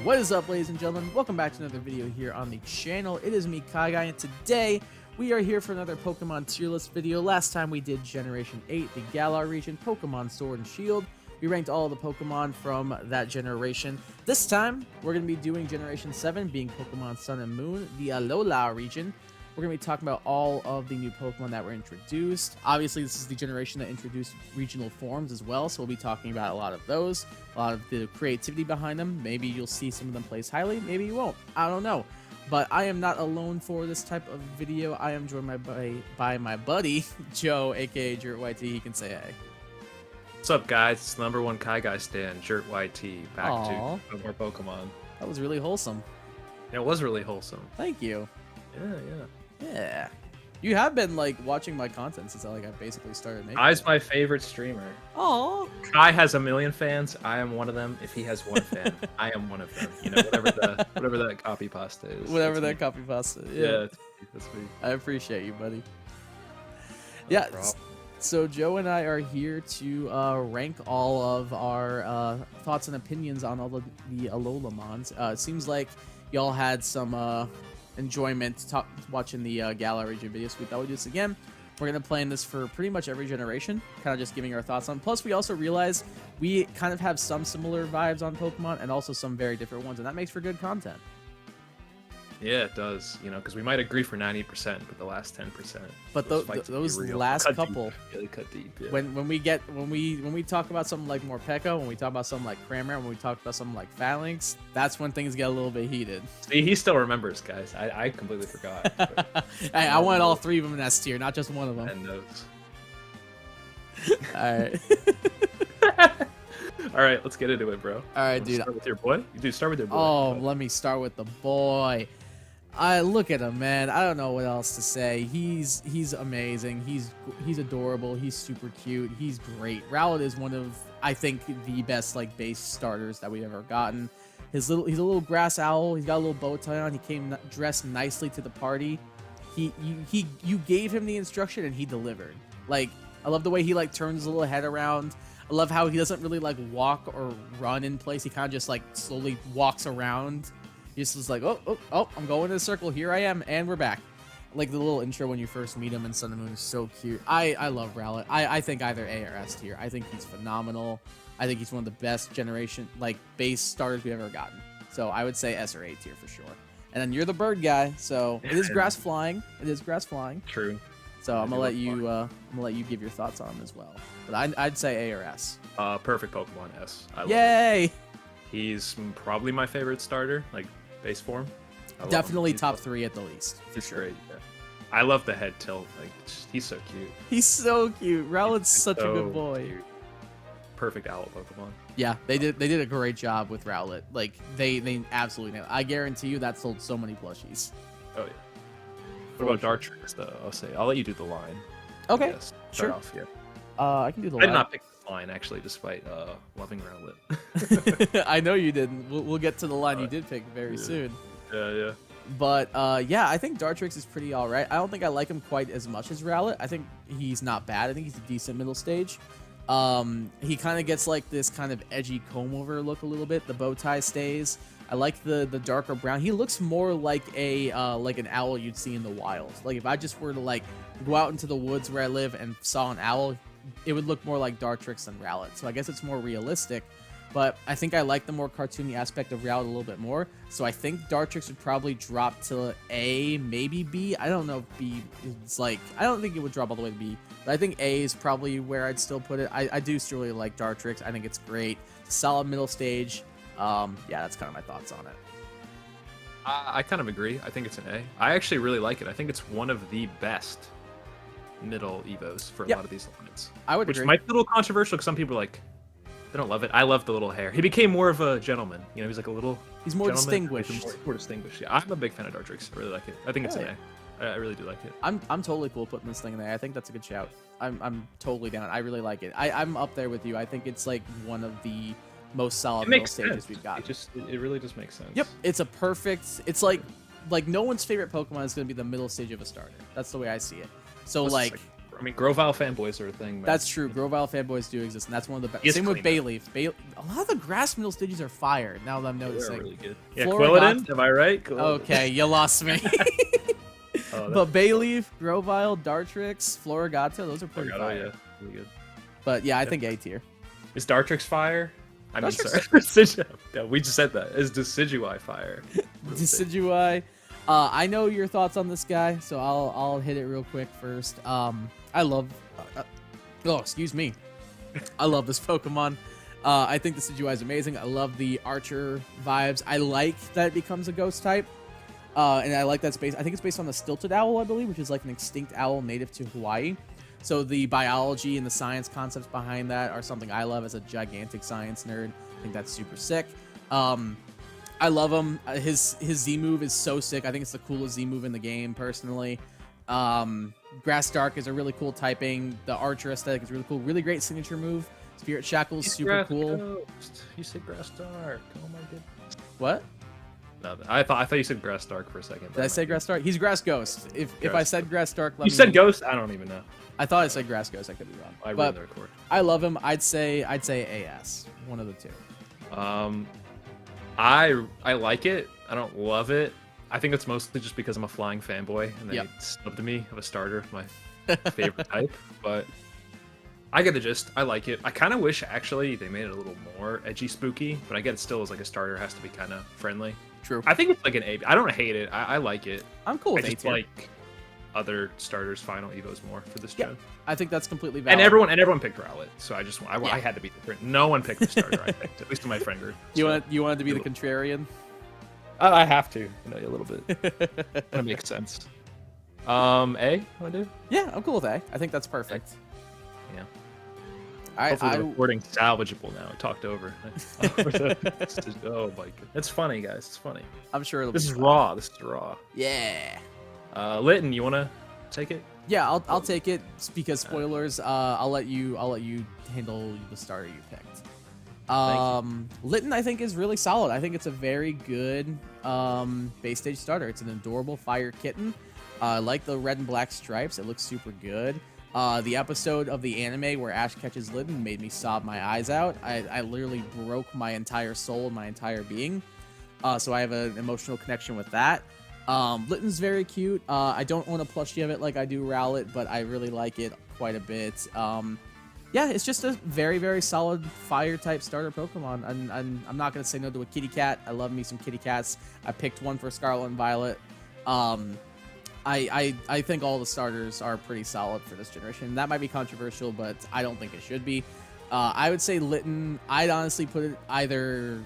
What is up, ladies and gentlemen? Welcome back to another video here on the channel. It is me, Kai Guy, and today we are here for another Pokemon tier list video. Last time we did Generation 8, the Galar region, Pokemon Sword and Shield. We ranked all the Pokemon from that generation. This time, we're going to be doing Generation 7, being Pokemon Sun and Moon, the Alola region. We're going to be talking about all of the new Pokemon that were introduced. Obviously, this is the generation that introduced regional forms as well, so we'll be talking about a lot of those, a lot of the creativity behind them. Maybe you'll see some of them placed highly, maybe you won't. I don't know. But I am not alone for this type of video. I am joined by my buddy, Joe, aka jurtYT. He can say hey. What's up, guys? It's the #1 Kai Guy stand, jurtYT, back Aww. to more Pokemon. That was really wholesome. It was really wholesome. Thank you. Yeah. Yeah. You have been, like, watching my content since I basically started making Kai's it. my favorite streamer. Aww. Kai has 1 million fans. I am one of them. If he has one fan, I am one of them. You know, whatever that copy pasta is. Whatever that's that me. copy pasta. Yeah, that's me. I appreciate you, buddy. No Yeah. problem. So Joe and I are here to rank all of our thoughts and opinions on all of the Alolamons. It seems like y'all had some enjoyment watching the Galar region video, so we thought we'd do this again. We're going to play in this for pretty much every generation, kind of just giving our thoughts on. Plus, we also realize we kind of have some similar vibes on Pokemon and also some very different ones, and that makes for good content. Yeah, it does. You know, because we might agree for 90%, but the last 10%. But those last couple, really cut deep. Yeah. when we talk about something like Morpeko, when we talk about something like Cramorant, when we talk about something like Phalanx, that's when things get a little bit heated. See, he still remembers, guys. I completely forgot. But Hey, I wanted all three of them in S tier, not just one of them. and notes. All right, All right, let's get into it, bro. all right, Wanna dude. Start with your boy. You do start with your boy. Oh, but- let me start with the boy. I look at him, man. I don't know what else to say. He's amazing. He's adorable. He's super cute. He's great. Rowlet is one of, I think, the best like base starters that we've ever gotten. He's a little grass owl. He's got a little bow tie on. He came dressed nicely to the party. You gave him the instruction and he delivered. Like, I love the way he like turns his little head around. I love how he doesn't really like walk or run in place. He kind of just like slowly walks around. He just was like, oh, I'm going in a circle. Here I am, and we're back. Like the little intro when you first meet him in Sun and Moon is so cute. I love Rowlet. I think either A or S tier. I think he's phenomenal. I think he's one of the best generation like base starters we've ever gotten. So I would say S or A tier for sure. And then you're the bird guy, so it is grass flying. It is grass flying. True. So I'm gonna let you give your thoughts on him as well. But I'd say A or S. Perfect Pokemon S. I love Yay! it. He's probably my favorite starter, like base form. I love him. Definitely He's top 3 at the least. He's great. Yeah. I love the head tilt. Like he's so cute. He's so cute. Rowlet's such a So good boy. cute. Perfect owl Pokemon. Yeah, they did a great job with Rowlet. Like they absolutely nailed it. I guarantee you that sold so many plushies. Oh yeah. What about Dartrix though? I'll let you do the line. Okay, Yes. sure. Start off, yeah. I can do the I did line. not pick this line actually, despite loving Rowlet. I know you didn't. We'll get to the line you Uh, did pick very yeah. soon. Yeah. But yeah, I think Dartrix is pretty all right. I don't think I like him quite as much as Rowlet. I think he's not bad. I think he's a decent middle stage. He kind of gets like this kind of edgy comb over look a little bit. The bow tie stays. I like the darker brown. He looks more like a like an owl you'd see in the wild. Like if I just were to like go out into the woods where I live and saw an owl, it would look more like Dartrix than Rowlet. So I guess it's more realistic. But I think I like the more cartoony aspect of Rowlet a little bit more. So I think Dartrix would probably drop to A, maybe B. I don't know if B is like... I don't think it would drop all the way to B. But I think A is probably where I'd still put it. I do still really like Dartrix. I think it's great. Solid middle stage. Yeah, that's kind of my thoughts on it. I kind of agree. I think it's an A. I actually really like it. I think it's one of the best middle Evos for a Yep. lot of these lines. I would Which agree. might be a little controversial because some people are like, they don't love it. I love the little hair. He became more of a gentleman. You know, he's like a little He's more gentleman. distinguished. More distinguished. Yeah, I'm a big fan of Dartrix. I really like it. I think it's Yeah. an A. I really do like it. I'm totally cool putting this thing in there. I think that's a good shout. I'm totally down. I really like it. I'm up there with you. I think it's like one of the most solid It middle makes stages sense. we've got. It really just makes sense. Yep, it's a perfect. It's like no one's favorite Pokemon is going to be the middle stage of a starter. That's the way I see it. So Plus, like it's, bro. I mean, Grovile fanboys are a thing, man. That's true. Grovile fanboys do exist, and that's one of the best. He is Same with clean, Bayleaf. A lot of the grass middle stages are fire. Now that I'm They're noticing. really good. Yeah, Florigat- Quilladin, am I right? Quilladin. Okay, you lost me. Oh, But Bayleaf, Grovile, Dartrix, Florigata, those are pretty fire. yeah, really good. But yeah, I think A tier. Is Dartrix fire? I mean, Dartrix- sorry. Yeah, we just said that. Is Decidueye fire? Decidueye. I know your thoughts on this guy, so I'll hit it real quick first. I love. Oh, excuse me. I love this Pokemon. I think the Decidueye is amazing. I love the Archer vibes. I like that it becomes a ghost type. And I like that space. I think it's based on the Stilted Owl, I believe, which is like an extinct owl native to Hawaii. So the biology and the science concepts behind that are something I love as a gigantic science nerd. I think that's super sick. I love him. His Z move is so sick. I think it's the coolest Z move in the game, personally. Grass Dark is a really cool typing. The Archer aesthetic is really cool. Really great signature move. Spirit Shackle is super cool. Ghost. You said Grass Dark. Oh my goodness. What? No, I thought you said Grass Dark for a second. Did I say Grass Dark? He's Grass Ghost. If I said Grass Dark, let you me said know. Ghost. I don't even know. I thought I said Grass Ghost. I could be wrong. I But read the record. I love him. I'd say AS. One of the two. I like it. I don't love it. I think it's mostly just because I'm a flying fanboy and they snubbed me of a starter, my favorite type. But I get the gist. I like it. I kind of wish actually they made it a little more edgy, spooky. But I get it still as like a starter has to be kind of friendly. True. I think it's like an A. I don't hate it. I like it. I'm cool with I A just tier. like other starters final evos more for this gen. I think that's completely valid. And everyone picked Rowlet, so I had to be different. No one picked the starter I picked, at least in my friend group. You wanted to be the contrarian? I have to, a little bit. That makes sense. A, want to do? Yeah, I'm cool with A. I think that's perfect. Yeah. I Hopefully the recording's salvageable now. I talked over. Oh my god. It's funny, guys. It's funny. I'm sure it'll This be is fun. raw. This is raw. Yeah. Lytton, you want to take it? Yeah, I'll take it because spoilers. I'll let you handle the starter you picked. Lytton, I think, is really solid. I think it's a very good base stage starter. It's an adorable fire kitten. I like the red and black stripes. It looks super good. The episode of the anime where Ash catches Lytton made me sob my eyes out. I literally broke my entire soul and my entire being. So I have an emotional connection with that. Lytton's very cute. I don't own a plushie of it like I do Rowlet, but I really like it quite a bit. Yeah, it's just a very, very solid fire-type starter Pokemon. And I'm not going to say no to a kitty cat. I love me some kitty cats. I picked one for Scarlet and Violet. I think all the starters are pretty solid for this generation. That might be controversial, but I don't think it should be. I would say Lytton, I'd honestly put it either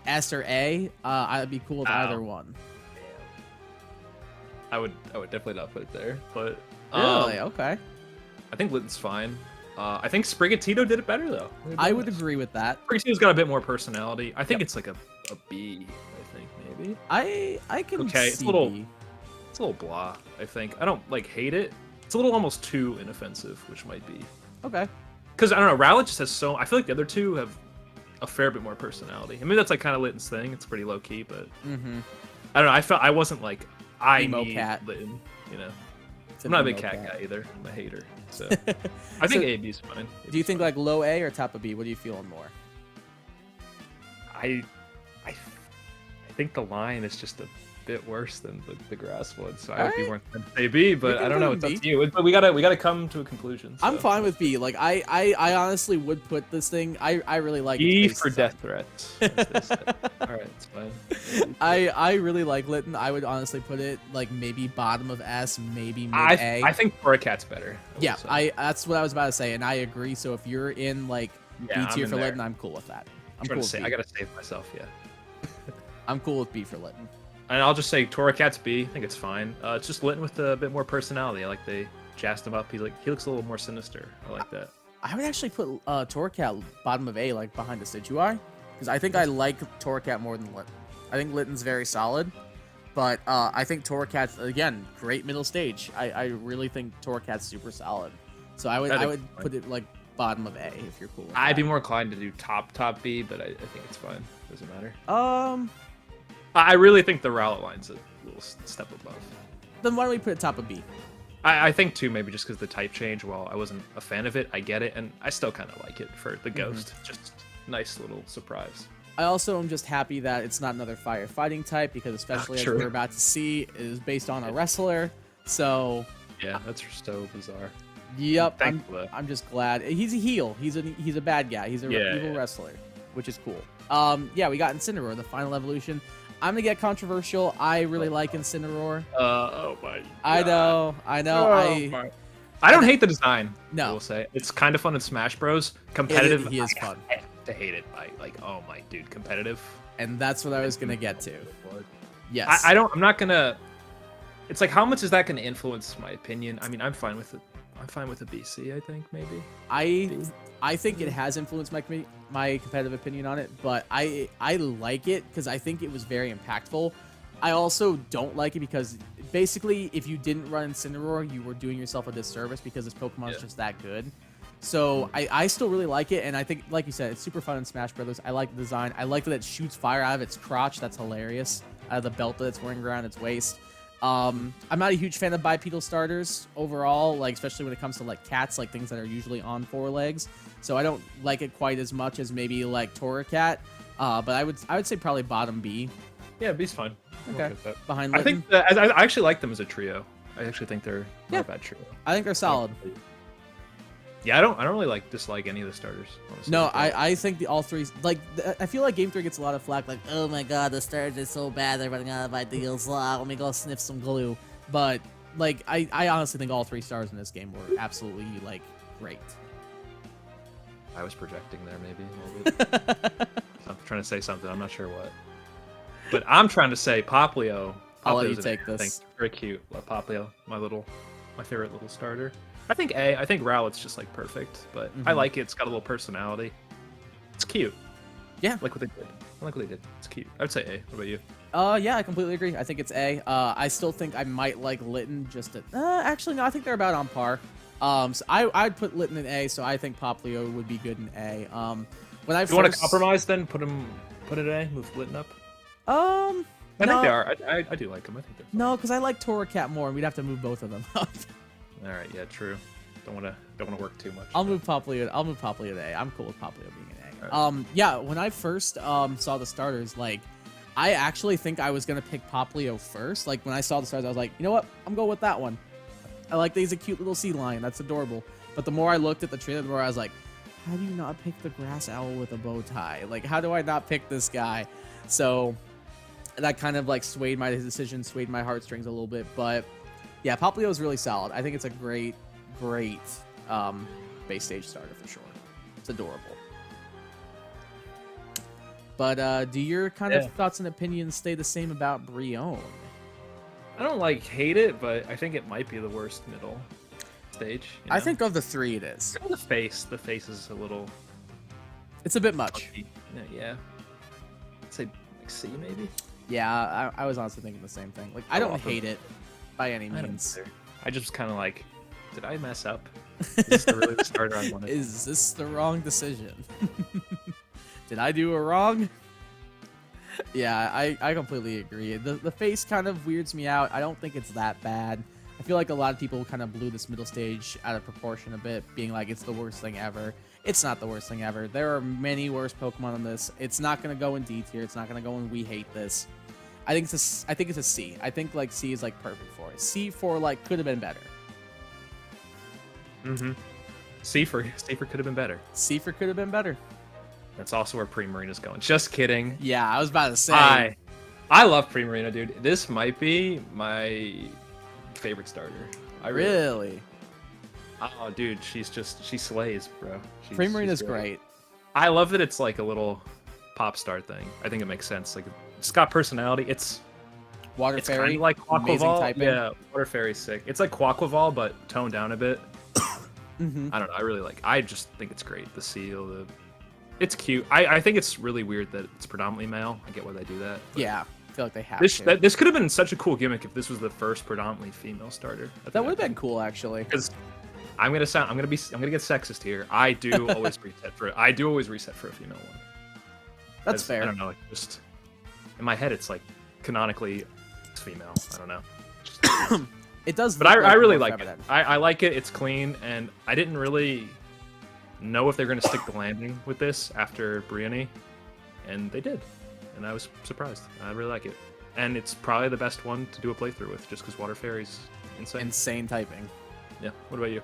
S or A. I'd be cool with either one. I would definitely not put it there, but Really? Okay. I think Lytton's fine. I think Sprigatito did it better though. I would agree with that. Sprigatito's got a bit more personality. I think it's like a B. I think maybe. I can Okay, see it's a little B. blah. I think I don't like hate it. It's a little almost too inoffensive, which might be. Okay. Because I don't know, Rowlet just has so. I feel like the other two have a fair bit more personality. I mean, that's like kind of Lytton's thing. It's pretty low key, but I don't know. I wasn't like Emo need cat. Lytton. You know, It's I'm not a emo big cat guy either. I'm a hater. So I So, think A B's fine. Do you think like low A or top of B? What are you feeling more? I think the line is just a bit worse than the grass one, so I would be more inclined to say B, but can I don't put know. him It's up B. to you. But we gotta come to a conclusion. So. I'm fine with B. Like I honestly would put this thing. I really like E its for base death design. threats. All right, it's fine. I really like Lytton. I would honestly put it like maybe bottom of S, maybe mid A. I think Torracat's better. Yeah, that's what I was about to say, and I agree. So if you're in like Yeah, B tier I'm for in there. Lytton, I'm cool with that. I'm trying cool to with say, B. I gotta save myself. Yeah. I'm cool with B for Lytton. And I'll just say Torracat's B. I think it's fine. It's just Lytton with a bit more personality. I like they jazzed him up. He looks a little more sinister. I like that. I would actually put Torracat bottom of A, like behind the Decidueye, because I think I like Torracat more than Lytton. I think Lytton's very solid, but I think Torracat's, again, great middle stage. I really think Torracat's super solid. So I would put it like bottom of A if you're cool with I'd that. be more inclined to do top B, but I think it's fine. Doesn't matter. Then I really think the Rowlet line's a little step above. why don't we put it top of B? I think too, maybe just because the type change, while I wasn't a fan of it, I get it, and I still kind of like it for the ghost. Just nice little surprise. I also am just happy that it's not another firefighting type, because especially as we're about to see, it is based on a wrestler. So yeah, that's so bizarre. Yep, I'm just glad. He's a heel. He's a bad guy. He's a evil wrestler, which is cool. Yeah, we got Incineroar, the final evolution. I'm gonna get controversial. I really like Incineroar. Oh my God. I know. I don't hate the design. No, I will say it's kind of fun in Smash Bros. Competitive. He is fun. I have to hate it. Like, oh my dude, competitive. And that's what I was gonna get to. Yes. I'm not gonna. It's like, how much is that gonna influence my opinion? I mean, I'm fine with it. I'm fine with a BC. I think maybe. I think it has influenced my competitive opinion on it, but I like it because I think it was very impactful. I also don't like it because basically, if you didn't run Incineroar, you were doing yourself a disservice because this Pokemon is just that good. So I still really like it, and I think, like you said, it's super fun in Smash Brothers. I like the design. I like that it shoots fire out of its crotch. That's hilarious. Out of the belt that it's wearing around its waist. I'm not a huge fan of bipedal starters overall, like especially when it comes to like cats, like things that are usually on 4 legs. So I don't like it quite as much as maybe like Torracat. But I would say probably bottom B. Yeah, B's fine. Okay. Behind I think I actually like them as a trio. I actually think they're not a bad trio. I think they're solid. Yeah, I don't really dislike any of the starters, honestly. No, I think all three, like, I feel like Game 3 gets a lot of flack, like, oh my god, the starters are so bad, they're running out of ideals, let me go sniff some glue. But, like, I honestly think all 3 stars in this game were absolutely, like, great. I was projecting there, maybe, a little bit. I'm trying to say something, I'm not sure what. But I'm trying to say Poplio. I'll let you take this. Very cute. Love Poplio, my favorite little starter. I think A. I think Rowlet's just like perfect, but I like it. It's got a little personality. It's cute. Yeah, like what they did. I like what they did. It's cute. I would say A. What about you? Yeah, I completely agree. I think it's A. I still think I might like Litten just to... actually, no, I think they're about on par. So I'd put Litten in A, so I think Poplio would be good in A. When I you want to compromise then? Put it in A. Move Litten up. I think they are. I do like them. I think they're fun. No, because I like Torracat more, and we'd have to move both of them up. All right, yeah, true. Don't want to work too much. I'll move Poplio to A. I'm cool with Poplio being an A. Right. Yeah, when I first saw the starters, like, I actually think I was gonna pick Poplio first. Like, when I saw the starters, I was like, you know what? I'm going with that one. I like that he's a cute little sea lion. That's adorable. But the more I looked at the trailer, the more I was like, how do you not pick the grass owl with a bow tie? Like, how do I not pick this guy? So that kind of like swayed my decision, swayed my heartstrings a little bit, but. Yeah, Poplio is really solid. I think it's a great base stage starter for sure. It's adorable. But do your kind of thoughts and opinions stay the same about Brion? I don't like hate it, but I think it might be the worst middle stage. I think of the 3 it is. The face is a little... It's a bit much. Yeah. I'd say like C maybe? Yeah, I was honestly thinking the same thing. Like, I don't hate it. By any means. I just kind of like, did I mess up? Is this really the starter I wanted? Is this the wrong decision? Did I do a wrong? Yeah, I completely agree. The face kind of weirds me out. I don't think it's that bad. I feel like a lot of people kind of blew this middle stage out of proportion a bit, being like it's the worst thing ever. It's not the worst thing ever. There are many worse Pokemon on this. It's not going to go in D tier. It's not going to go in we hate this. I think it's a C. I think like C is like perfect for it. C for like could have been better. C for could have been better. C for could have been better. That's also where Primarina's going. Just kidding. Yeah, I was about to say. I love Primarina, dude. This might be my favorite starter. Really? Oh, dude, she slays, bro. Primarina's great. I love that it's like a little pop star thing. I think it makes sense. Like. It's got personality. It's Water it's Fairy, kind of like Quaquaval. Yeah, Water Fairy's sick. It's like Quaquaval, but toned down a bit. I don't know. I just think it's great. The seal, it's cute. I think it's really weird that it's predominantly male. I get why they do that. Yeah, I feel like they have this could have been such a cool gimmick if this was the first predominantly female starter. That would have been cool, actually. Because I'm gonna get sexist here. I do always reset for a female one. That's fair. I don't know. Just in my head, it's like canonically it's female. I don't know. It does, But look I really more like it. feminine. I like it. It's clean, and I didn't really know if they're going to stick the landing with this after Brienne, and they did, and I was surprised. I really like it, and it's probably the best one to do a playthrough with, just because Water Fairy's insane. Insane typing. Yeah. What about you?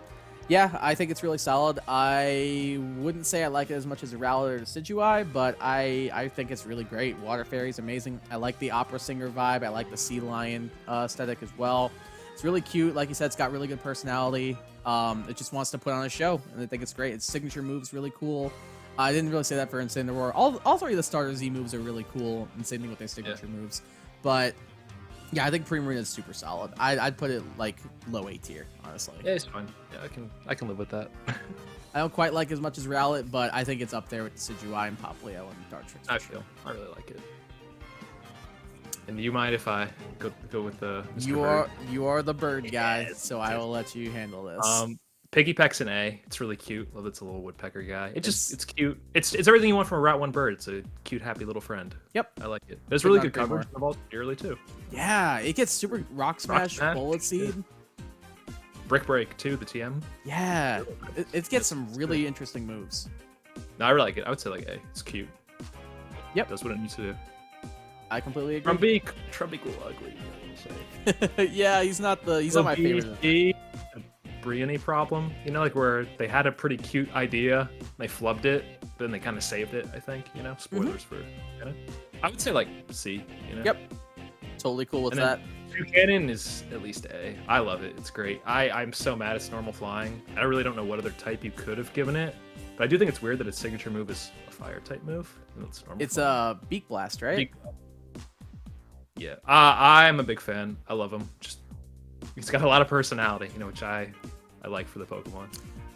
Yeah, I think it's really solid. I wouldn't say I like it as much as a Rowlet or Decidueye, but I think it's really great. Water Fairy's amazing. I like the opera singer vibe. I like the sea lion aesthetic as well. It's really cute. Like you said, it's got really good personality. It just wants to put on a show, and I think it's great. Its signature move's really cool. I didn't really say that for Incineroar. All three of the starter Z moves are really cool, and same thing with their signature moves. But yeah, I think Primarina is super solid. I'd put it like low A tier, honestly. Yeah, it's fine. Yeah, I can live with that. I don't quite like as much as Rowlet, but I think it's up there with Decidueye and Poplio and Dartrix. I really like it. And you mind if I go with the Mr. You are the bird guy, Yes. so I will let you handle this. Piggy Peck's an A. It's really cute. Love its a little woodpecker guy. It's cute. It's everything you want from a Route 1 bird. It's a cute, happy little friend. Yep. I like it. There's really good Could not agree coverage of all early too. Yeah, it gets super Rock Smash, Bullet Seed. Brick Break too, the TM. Yeah, it gets some really interesting moves. No, I really like it. I would say like A. It's cute. Yep. That's what it needs to do. I completely agree. Trumbeak will ugly. I will say. Yeah, he's not my favorite. The Brienne problem, you know, like where they had a pretty cute idea, they flubbed it, but then they kind of saved it. I think, you know, spoilers for. I would say like C. You know. Yep. Totally cool with And that. Toucanon is at least A. I love it. It's great. I'm so mad it's normal flying. I really don't know what other type you could have given it, but I do think it's weird that its signature move is a fire type move. It's normal. It's a Beak Blast, right? Yeah, I'm a big fan. I love him. Just he's got a lot of personality, you know, which I like for the Pokemon.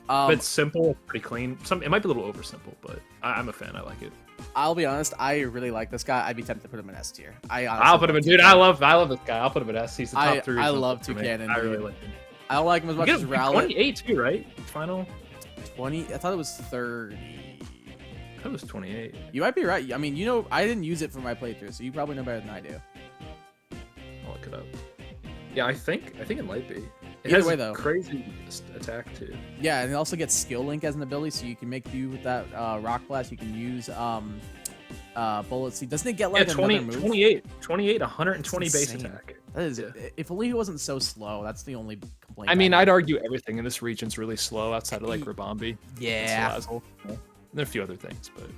But it's simple, pretty clean. It might be a little over simple, but I'm a fan. I like it. I'll be honest, I really like this guy. I'd be tempted to put him in S tier. I'll put him in, dude. I love this guy. I'll put him in S. He's the top 3. I love Toucanon. I really like him. I don't like him as much as Rowlet. 28 too, right? Final 20. I thought it was 30. I thought it was 28. You might be right. I mean, you know, I didn't use it for my playthrough, so you probably know better than I do. I'll look it up. Yeah, I think it might be. It Either has way, though, crazy attack too. Yeah, and it also gets Skill Link as an ability, so you can make do with that Rock Blast. You can use Bullet Seed. Doesn't it get like another move? 28, 120 base attack. That is, if only it wasn't so slow. That's the only complaint. I mean, I'd argue everything in this region's really slow outside of like Rabombi. Yeah. And there are a few other things, but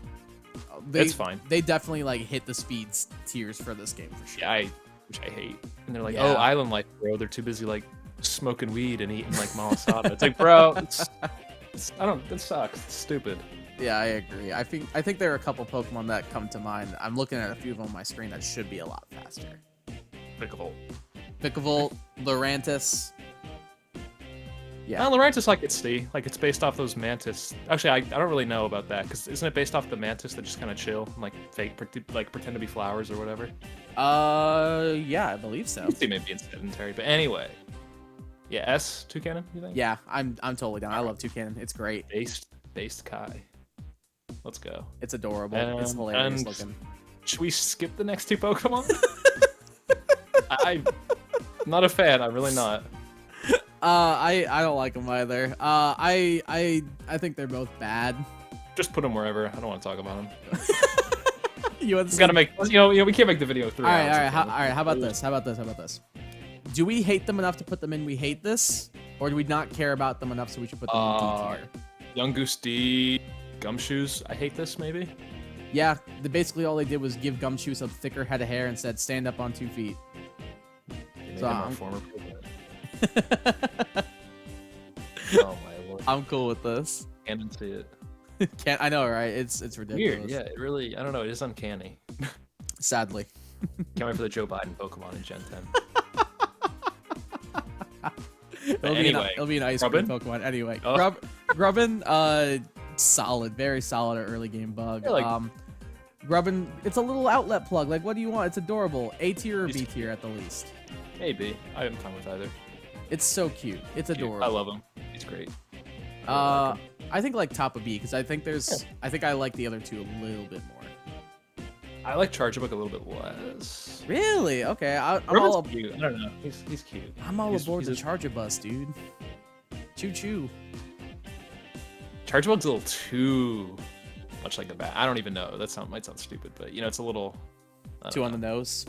That's fine. They definitely like hit the speeds tiers for this game for sure. Yeah, which I hate. And they're like, Yeah. oh, Island Life, bro. They're too busy like smoking weed and eating like malasada. It's like, bro, that sucks. It's stupid. Yeah, I agree. I think there are a couple Pokemon that come to mind. I'm looking at a few of them on my screen that should be a lot faster. Vikavolt, Lurantis. Yeah, Lurantis like it's C. Like it's based off those Mantis. Actually, I don't really know about that because isn't it based off the Mantis that just kind of chill and like fake, like pretend to be flowers or whatever? Yeah, I believe so. C maybe in sedentary, but anyway. Yeah, S Toucanon, you think? Yeah, I'm totally down. I love Toucanon. It's great. Based Kai. Let's go. It's adorable. It's hilarious looking. Should we skip the next 2 Pokemon? I'm not a fan. I'm really not. I don't like them either. I think they're both bad. Just put them wherever. I don't want to talk about them. We gotta make. You know, we can't make the video 3 hours. All right. How about this? Do we hate them enough to put them in We Hate This, or do we not care about them enough so we should put them in D tier? Young Goose D, Gumshoes. I hate this maybe. Yeah, basically all they did was give Gumshoes a thicker head of hair and said stand up on 2 feet. So oh my lord. I'm cool with this. Can't even see it. I know, right? It's ridiculous. Weird. Yeah, it really. I don't know. It is uncanny. Sadly. Can't wait for the Joe Biden Pokemon in Gen 10. It'll be an ice cream Pokemon. Anyway, Grubbin, solid, very solid early game bug. Yeah, Grubbin, it's a little outlet plug. Like, what do you want? It's adorable. A tier or B tier at the least. Maybe. I'm fine with either. It's so cute. It's adorable. I love him. He's great. I think like top of B because I think I like the other 2 a little bit more. I like Chargebug a little bit less. Really? Okay. I'm Ribbon's all cute. I don't know. He's cute. I'm all aboard the he's Charger bus, dude. Choo choo. Chargebug's a little too much like a bat. I don't even know. Might sound stupid, but you know, it's a little Too on the nose.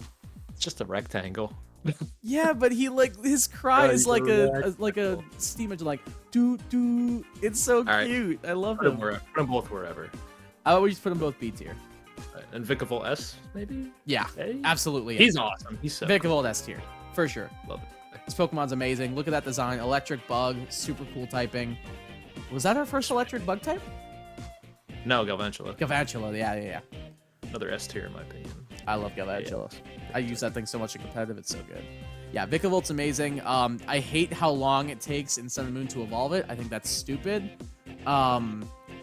It's just a rectangle. Yeah, but he like his cry is like a steam engine, like doo doo. It's so cute. I love him. Put them both wherever. I would just put them both B tier. And Vikavolt S, maybe? Yeah, A? absolutely. He's awesome. He's so Vikavolt S tier, for sure. Love it. This Pokemon's amazing. Look at that design. Electric Bug, super cool typing. Was that our first electric bug type? No, Galvantula. Galvantula, yeah. Another S tier in my opinion. I love Galvantula. Yeah. I use that thing so much in competitive. It's so good. Yeah, Vikavolt's amazing. I hate how long it takes in Sun and Moon to evolve it. I think that's stupid.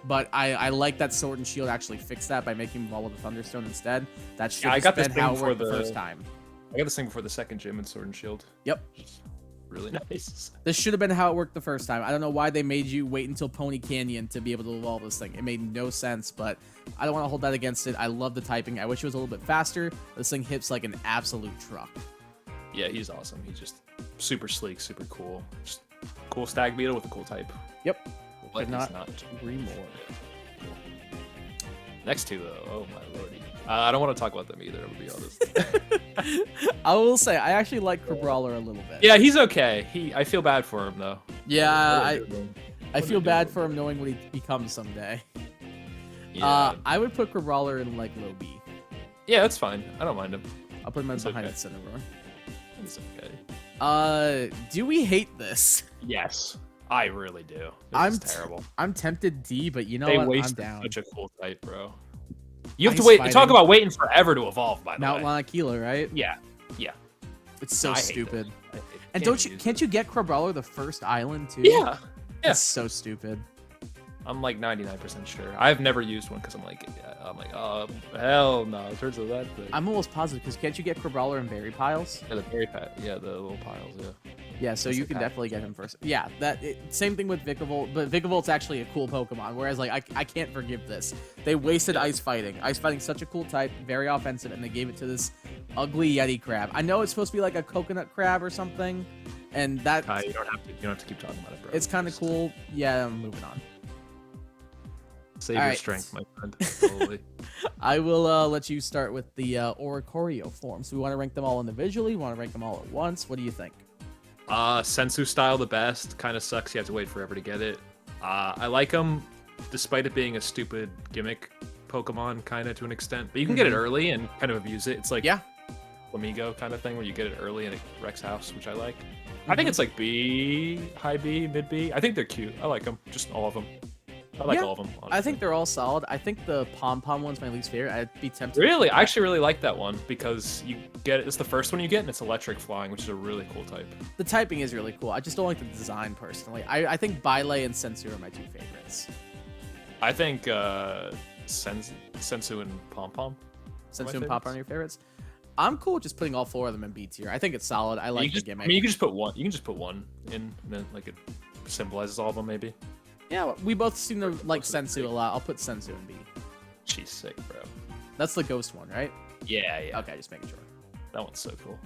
But I like that Sword and Shield actually fixed that by making him evolve with a Thunderstone instead. That should have been how it worked the first time. I got this thing before the second gym in Sword and Shield. Yep. Really nice. This should have been how it worked the first time. I don't know why they made you wait until Pony Canyon to be able to evolve this thing. It made no sense, but I don't want to hold that against it. I love the typing. I wish it was a little bit faster. This thing hits like an absolute truck. Yeah, he's awesome. He's just super sleek, super cool. Just cool stag beetle with a cool type. Yep. Could not agree more. Next two, though. Oh, my lordy. I don't want to talk about them either, to be honest. I will say, I actually like Crabrawler a little bit. Yeah, he's okay. I feel bad for him, though. Yeah, I feel bad for him knowing what he becomes someday. Yeah. I would put Crabrawler in, like, low B. Yeah, that's fine. I don't mind him. I'll put him behind Incineroar. It's okay. Do we hate this? Yes. I really do. This is terrible. I'm tempted D, but you know what? I'm down. Such a cool type, bro. You have to wait. Talk about waiting forever to evolve, by the Mount way. Lanakila, right? Yeah. It's so stupid. And can't you get Crabrawler the first island too? Yeah. It's so stupid. I'm like 99% sure. I've never used one because I'm like, oh hell no. In terms of that thing. I'm almost positive because can't you get Crabrawler in berry piles? Yeah, the berry pile. Yeah, the little piles. Yeah. Yeah, so you can definitely get him first. Yeah, same thing with Vikavolt, but Vikavolt's actually a cool Pokemon. Whereas like I can't forgive this. They wasted Ice Fighting. Ice Fighting's such a cool type, very offensive, and they gave it to this ugly Yeti crab. I know it's supposed to be like a coconut crab or something, and that you don't have to keep talking about it, bro. It's kind of cool. Yeah, I'm moving on. Save your strength, my friend. Slowly. I will let you start with the Oricorio form. So we want to rank them all individually. We want to rank them all at once. What do you think? Sensu style the best. Kind of sucks. You have to wait forever to get it. I like them, despite it being a stupid gimmick Pokemon, kind of to an extent. But you can get it early and kind of abuse it. It's like Flamigo kind of thing where you get it early and it wrecks house, which I like. I think it's like B, high B, mid B. I think they're cute. I like them. Just all of them. I like all of them. Honestly. I think they're all solid. I think the Pom-Pom one's my least favorite. I'd be tempted. Really? I actually really like that one because you get it. It's the first one you get, and it's electric flying, which is a really cool type. The typing is really cool. I just don't like the design personally. I think Bylay and Sensu are my two favorites. I think Sensu and Pom-Pom. Sensu and Pom-Pom are your favorites? I'm cool with just putting all four of them in B tier. I think it's solid. I like the gimmick. I mean, you can just put one. You can just put one in, and then like it symbolizes all of them, maybe. Yeah, we both seem to like Sensu a lot. I'll put Sensu in B. She's sick, bro. That's the ghost one, right? Yeah. Okay, just making sure. That one's so cool.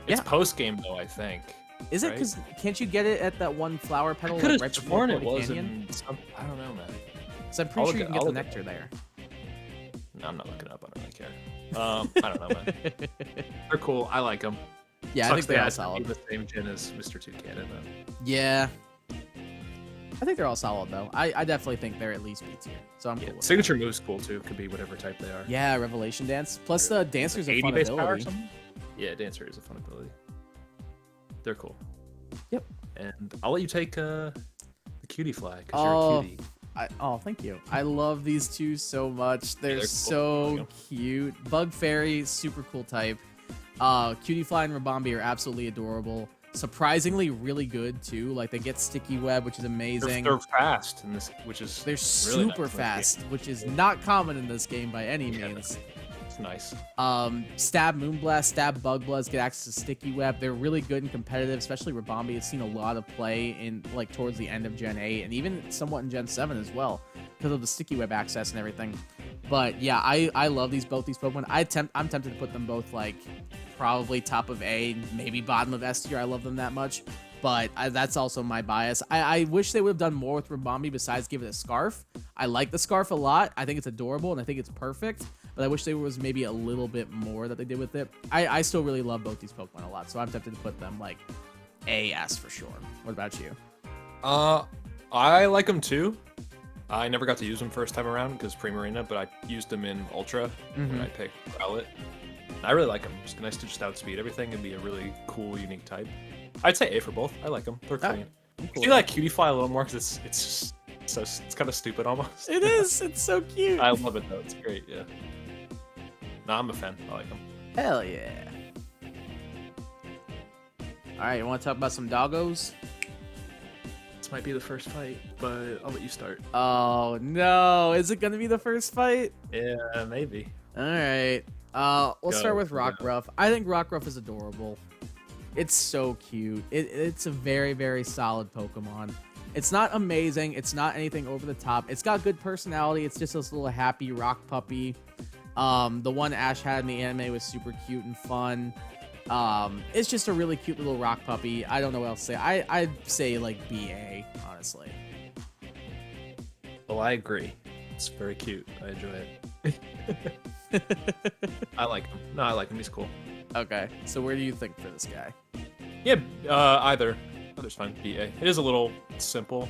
It's post-game, though, I think. Is it? Because can't you get it at that one flower petal I could right have before sworn it was in some... I don't know, man. Because I'm pretty sure you can get the nectar there. No, I'm not looking up. I don't really care. I don't know, man. They're cool. I like them. Yeah, I think they're all solid. The same gen as Mr. Toucannon, though. Yeah. I think they're all solid, though. I definitely think they're at least B tier. So I'm cool with Signature move's cool, too. Could be whatever type they are. Yeah, Revelation Dance. Plus the Dancer's a fun ability. Yeah, Dancer is a fun ability. They're cool. Yep. And I'll let you take the cutie flag, because you're a cutie. Thank you. I love these two so much. They're so cool. Cute. Bug Fairy, super cool type. Cutie Fly and Rabombi are absolutely adorable. Surprisingly really good too. Like they get sticky web, which is amazing. They're fast in this, which is they're really super fast, which is not common in this game by any means. It's nice. Stab Moonblast, Stab Bug Blast get access to sticky web. They're really good and competitive, especially Rabombi. It's seen a lot of play in like towards the end of Gen 8 and even somewhat in Gen 7 as well because of the sticky web access and everything. But yeah, I love both these Pokemon. I'm tempted to put them both like probably top of A, maybe bottom of S tier. I love them that much. But that's also my bias. I wish they would have done more with Ribombee besides give it a scarf. I like the scarf a lot. I think it's adorable and I think it's perfect. But I wish there was maybe a little bit more that they did with it. I still really love both these Pokemon a lot, so I'm tempted to put them like AS for sure. What about you? I like them too. I never got to use them first time around because Primarina, but I used them in Ultra when I picked Rowlet. I really like them. It's nice to just outspeed everything and be a really cool, unique type. I'd say A for both. I like them. They're clean. Cool. I like Cutify a little more because it's kind of stupid almost. It is. It's so cute. I love it though. It's great. Yeah. No, I'm a fan. I like them. Hell yeah. All right, you want to talk about some doggos? This might be the first fight, but I'll let you start. Oh no, is it gonna be the first fight? Yeah, maybe. All right. We'll start with Rockruff. I think Rockruff is adorable. It's so cute. It's a very, very solid Pokemon. It's not amazing. It's not anything over the top. It's got good personality. It's just this little happy rock puppy. The one Ash had in the anime was super cute and fun. It's just a really cute little rock puppy. I don't know what else to say. I'd say like BA, honestly. Well, I agree. It's very cute. I enjoy it. I like him. No, I like him. He's cool. Okay, so where do you think for this guy? Yeah, either. Either's fine. BA. It is a little simple,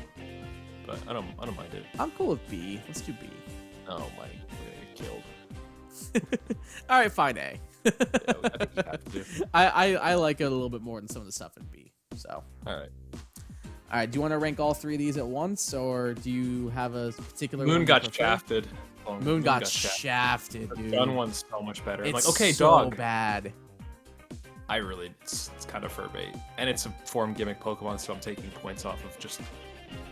but I don't mind it. I'm cool with B. Let's do B. Oh my, we're gonna get killed. All right, fine A. Yeah, I think you have to. I like it a little bit more than some of the stuff in B. So. All right. All right. Do you want to rank all three of these at once, or do you have a particular? Moon one got you prefer? shafted. Moon got shafted, The dude. gun one's so much better. I'm It's like, okay, so dog. bad. It's kind of fur bait, and it's a form gimmick Pokemon, so I'm taking points off of just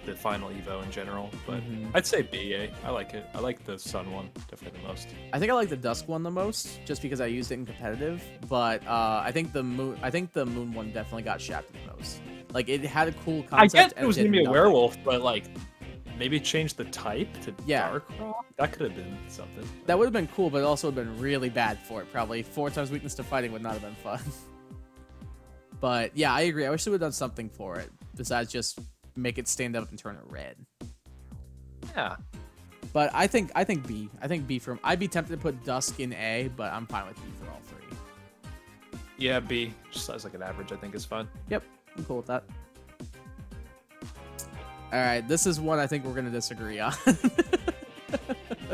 the final Evo in general. But I'd say BA. I like it. I like the Sun one definitely the most. I think I like the Dusk one the most, just because I used it in competitive. But I think the Moon one definitely got shafted the most. Like it had a cool concept. I get and it was did gonna be a nothing. werewolf, but like maybe change the type to Yeah. Dark Rock. That could have been something. That would have been cool, but it also would have been really bad for it. Probably 4 times weakness to fighting would not have been fun. But yeah, I agree. I wish they would have done something for it besides just make it stand up and turn it red. Yeah. But I think B. I think B from. I'd be tempted to put Dusk in A, but I'm fine with B for all three. Yeah, B. Just as like an average, I think is fine. Yep, I'm cool with that. All right, this is one I think we're gonna disagree on.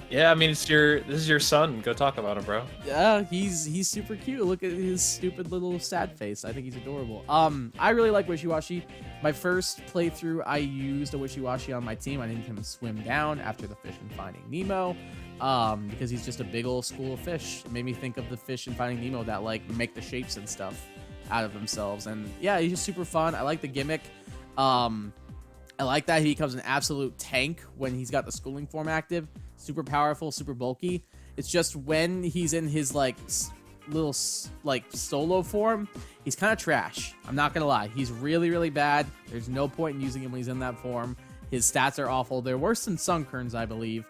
Yeah, I mean this is your son. Go talk about him, bro. Yeah, he's super cute. Look at his stupid little sad face. I think he's adorable. I really like Wishiwashi. My first playthrough, I used a Wishiwashi on my team. I named him Swim Down after the fish in Finding Nemo, because he's just a big old school of fish. It made me think of the fish in Finding Nemo that like make the shapes and stuff out of themselves. And yeah, he's just super fun. I like the gimmick. I like that he becomes an absolute tank when he's got the schooling form active. Super powerful, super bulky. It's just when he's in his like little like solo form, he's kind of trash. I'm not gonna lie. He's really, really bad. There's no point in using him when he's in that form. His stats are awful. They're worse than Sunkern's, I believe.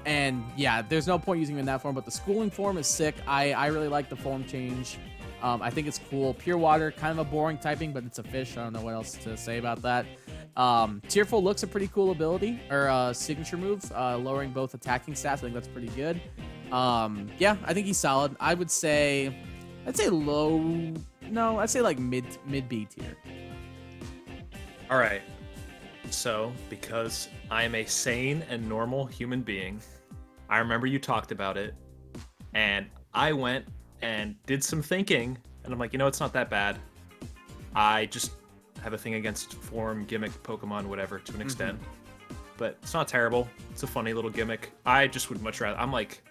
And yeah, there's no point using him in that form, but the schooling form is sick. I really like the form change. I think it's cool. Pure Water, kind of a boring typing, but it's a fish. I don't know what else to say about that. Tearful looks a pretty cool ability, or signature move, lowering both attacking stats. I think that's pretty good. Yeah, I think he's solid. I'd say low. No, I'd say like mid B tier. All right. So, because I am a sane and normal human being, I remember you talked about it, and I went and did some thinking, and I'm like, it's not that bad. I just have a thing against form, gimmick, Pokemon, whatever, to an extent. But it's not terrible. It's a funny little gimmick. I just would much rather... I'm like,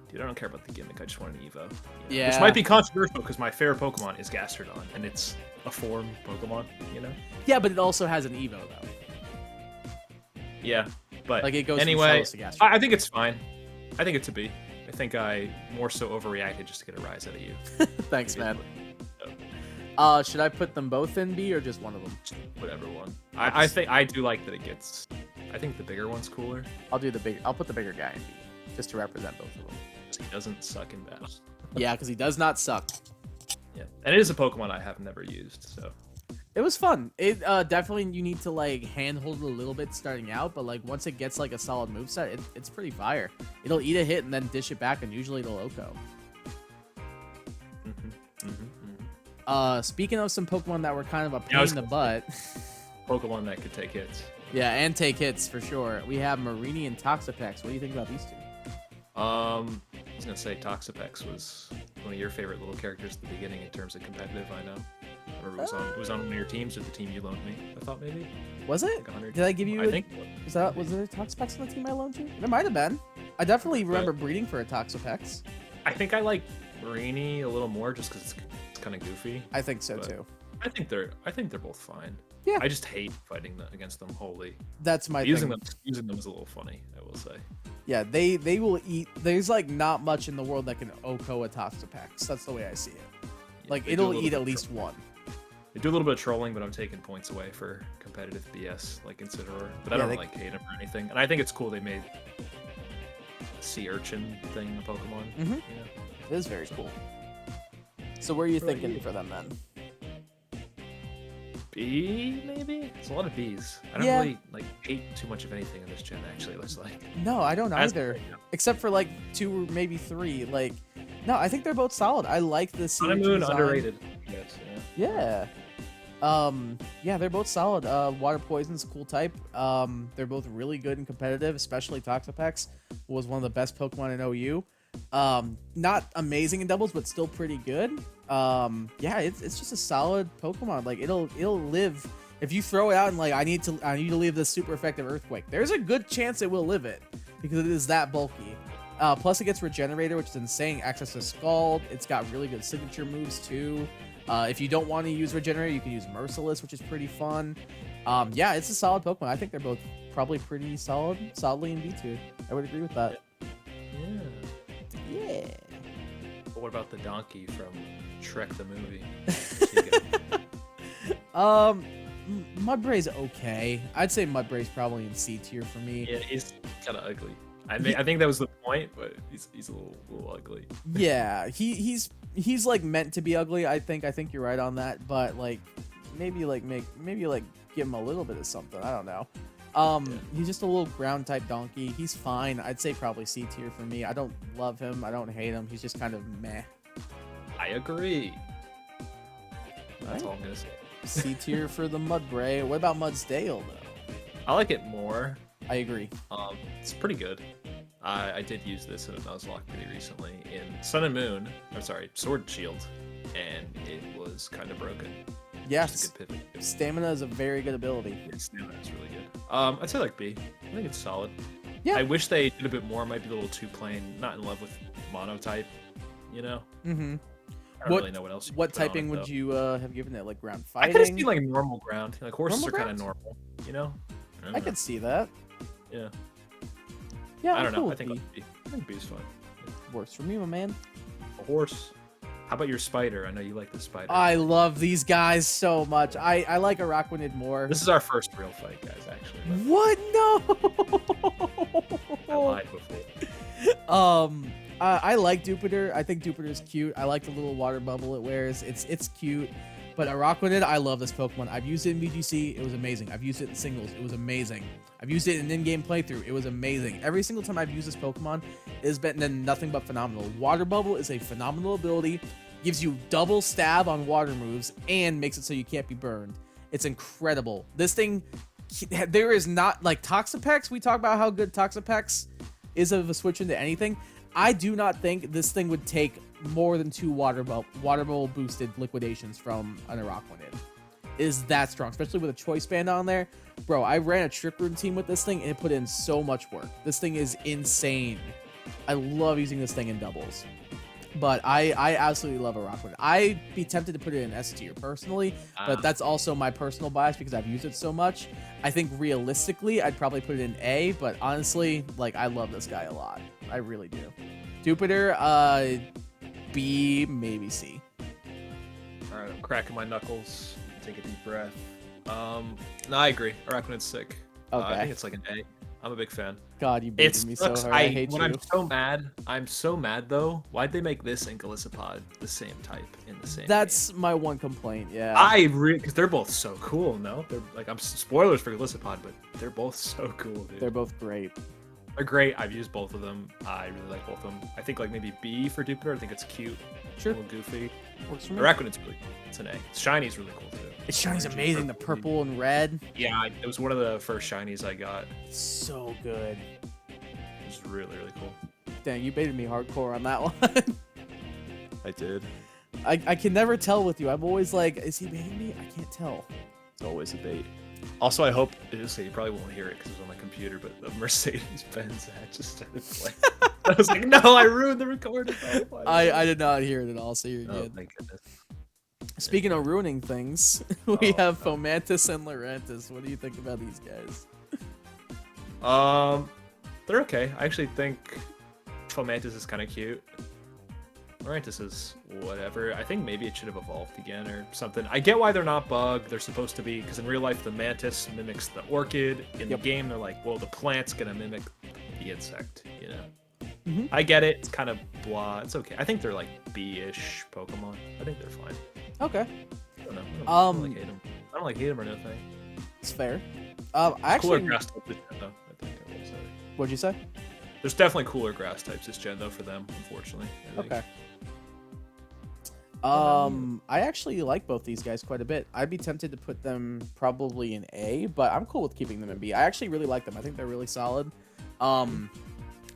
dude, I don't care about the gimmick. I just want an Evo. Yeah. Which might be controversial, because my favorite Pokemon is Gastrodon, and it's a form Pokemon, Yeah, but it also has an Evo, though. Yeah, but like it goes anyway, from to I think it's fine. I think it's a B. I think I more so overreacted just to get a rise out of you. Thanks, man. Should I put them both in B or just one of them? Whatever one. I think I do like that it gets. I think the bigger one's cooler. I'll put the bigger guy in B. just to represent both of them. He doesn't suck in battle. Yeah, because he does not suck. Yeah, and it is a Pokemon I have never used, so. It was fun. It definitely you need to like handhold it a little bit starting out, but like once it gets like a solid moveset, it's pretty fire. It'll eat a hit and then dish it back, and usually it'll OHKO. Speaking of some Pokemon that were kind of a pain in the butt. Pokemon that could take hits. Yeah, and take hits for sure. We have Marini and Toxapex. What do you think about these two? I was gonna say Toxapex was one of your favorite little characters at the beginning in terms of competitive. I know. I remember it was on one of your teams or the team you loaned me. I thought maybe. Was it? Like Did I give you? I think. Was there a Toxapex on the team I loaned you? There might have been. I definitely remember breeding for a Toxapex. I think I like Marini a little more just because it's kind of goofy. I think so too. I think they're both fine. Yeah. I just hate fighting against them wholly. That's my using thing. Using them is a little funny, I will say. Yeah, they will eat. There's like not much in the world that can OHKO a Toxapex. That's the way I see it. Like it'll eat at least one. They do a little bit of trolling, but I'm taking points away for competitive BS like Incineroar. But I don't like hate them or anything. And I think it's cool they made the sea urchin thing a Pokemon. Mm-hmm. Yeah. It is very cool. So where are you thinking for them then? B, maybe? It's a lot of Bs. I don't really like hate too much of anything in this gen, actually. It's like no, I don't either. Except for like 2 or maybe 3. Like, no, I think they're both solid. I like the sea urchin Moon design. underrated. Yes, yeah. Yeah, they're both solid. Water Poison's a cool type. They're both really good and competitive, especially Toxapex was one of the best Pokemon in OU. Not amazing in doubles, but still pretty good. Yeah, it's just a solid Pokemon. Like it'll live if you throw it out and like I need to leave this super effective Earthquake. There's a good chance it will live it because it is that bulky. Plus it gets Regenerator, which is insane. Access to Scald. It's got really good signature moves too. If you don't want to use Regenerator, you can use Merciless, which is pretty fun. Yeah, it's a solid Pokemon. I think they're both probably pretty solidly in V2. I would agree with that. Yeah. But what about the donkey from Shrek the movie? Mudbray's okay. I'd say Mudbray's probably in C tier for me. Yeah, he's kind of ugly. I think that was the point, but he's a little ugly. Yeah, he's like meant to be ugly. I think you're right on that. But like maybe give him a little bit of something. I don't know. He's just a little ground type donkey. He's fine. I'd say probably C tier for me. I don't love him. I don't hate him. He's just kind of meh. I agree. That's all I'm gonna say. C tier for the Mudbray. What about Mudsdale though? I like it more. I agree. It's pretty good. I did use this in a Nuzlocke pretty recently in Sun and Moon. I'm sorry, Sword and Shield, and it was kind of broken. Yes. Good pivot. Stamina is a very good ability. Yeah, stamina is really good. I'd say like B. I think it's solid. Yeah. I wish they did a bit more. Might be a little too plain. Not in love with monotype. You know. Mm-hmm. I don't really know what else. What typing would you have given it? Like ground fighting? I could have seen like normal ground. Like horses Normal are kind of normal. You know. I could see that. Yeah. Yeah. I don't know. Cool I think B is fine. Works for me, my man. A horse. How about your spider? I know you like the spider. I love these guys so much. I like Araquanid more. This is our first real fight, guys. Actually. What? No. I lied before. I like Jupiter. I think Jupiter's cute. I like the little water bubble it wears. It's cute. But Araquanid, I love this Pokemon. I've used it in VGC. It was amazing. I've used it in singles. It was amazing. I've used it in in-game playthrough. It was amazing. Every single time I've used this Pokemon, it has been nothing but phenomenal. Water Bubble is a phenomenal ability. Gives you double stab on water moves and makes it so you can't be burned. It's incredible. This thing, there is not like Toxapex. We talk about how good Toxapex is of a switch into anything. I do not think this thing would take more than 2 water bubble boosted liquidations from an Araquanid. It is that strong, especially with a choice band on there. Bro, I ran a trick room team with this thing and it put in so much work. This thing is insane. I love using this thing in doubles. But I absolutely love Araquanid. I'd be tempted to put it in S tier personally, but that's also my personal bias because I've used it so much. I think realistically, I'd probably put it in A, but honestly, like I love this guy a lot. I really do. Jupiter, B, maybe C. All right, I'm cracking my knuckles. Take a deep breath. No, I agree. Araquanid's sick. Okay. I think it's like an A. I'm a big fan. God, you It baited me so sucks. hard. I hate When you. I'm so mad though. Why'd they make this and Galissapod the same type in the same That's game? my one complaint. Yeah. Because they're both so cool. No, they're like spoilers for Galissapod, but they're both so cool, dude. They're both great. They're great. I've used both of them. I really like both of them. I think like maybe B for Jupiter. I think it's cute, Sure. a little goofy. Works for me. The Raquin's really cool. It's an A. Shiny's really cool too. It shines Orange and amazing. The purple and red. Yeah, it was one of the first shinies I got. So good. It was really, really cool. Dang, you baited me hardcore on that one. I did. I can never tell with you. I'm always like, is he baiting me? I can't tell. It's always a bait. Also, I hope You probably won't hear it because it's on my computer, but the Mercedes-Benz ad just started playing. I was like, no, I ruined the recording. I did not hear it at all, so you're Oh, good. thank goodness. Speaking of ruining things, we have Fomantis and Lurantis. What do you think about these guys? They're okay. I actually think Fomantis is kind of cute. Lurantis is whatever. I think maybe it should have evolved again or something. I get why they're not bugged. They're supposed to be, because in real life the mantis mimics the orchid. In the game, they're like, well, the plant's gonna mimic the insect, you know? I get it. It's kind of blah. It's okay. I think they're like B-ish Pokemon. I think they're fine. Okay. I don't know. I don't like hate them. I don't like hate them or nothing. It's fair. I actually. Cooler grass type this gen, though. I think I will say. What'd you say? There's definitely cooler grass types this gen though for them, unfortunately. I think. Okay. I actually like both these guys quite a bit. I'd be tempted to put them probably in A, but I'm cool with keeping them in B. I actually really like them. I think they're really solid.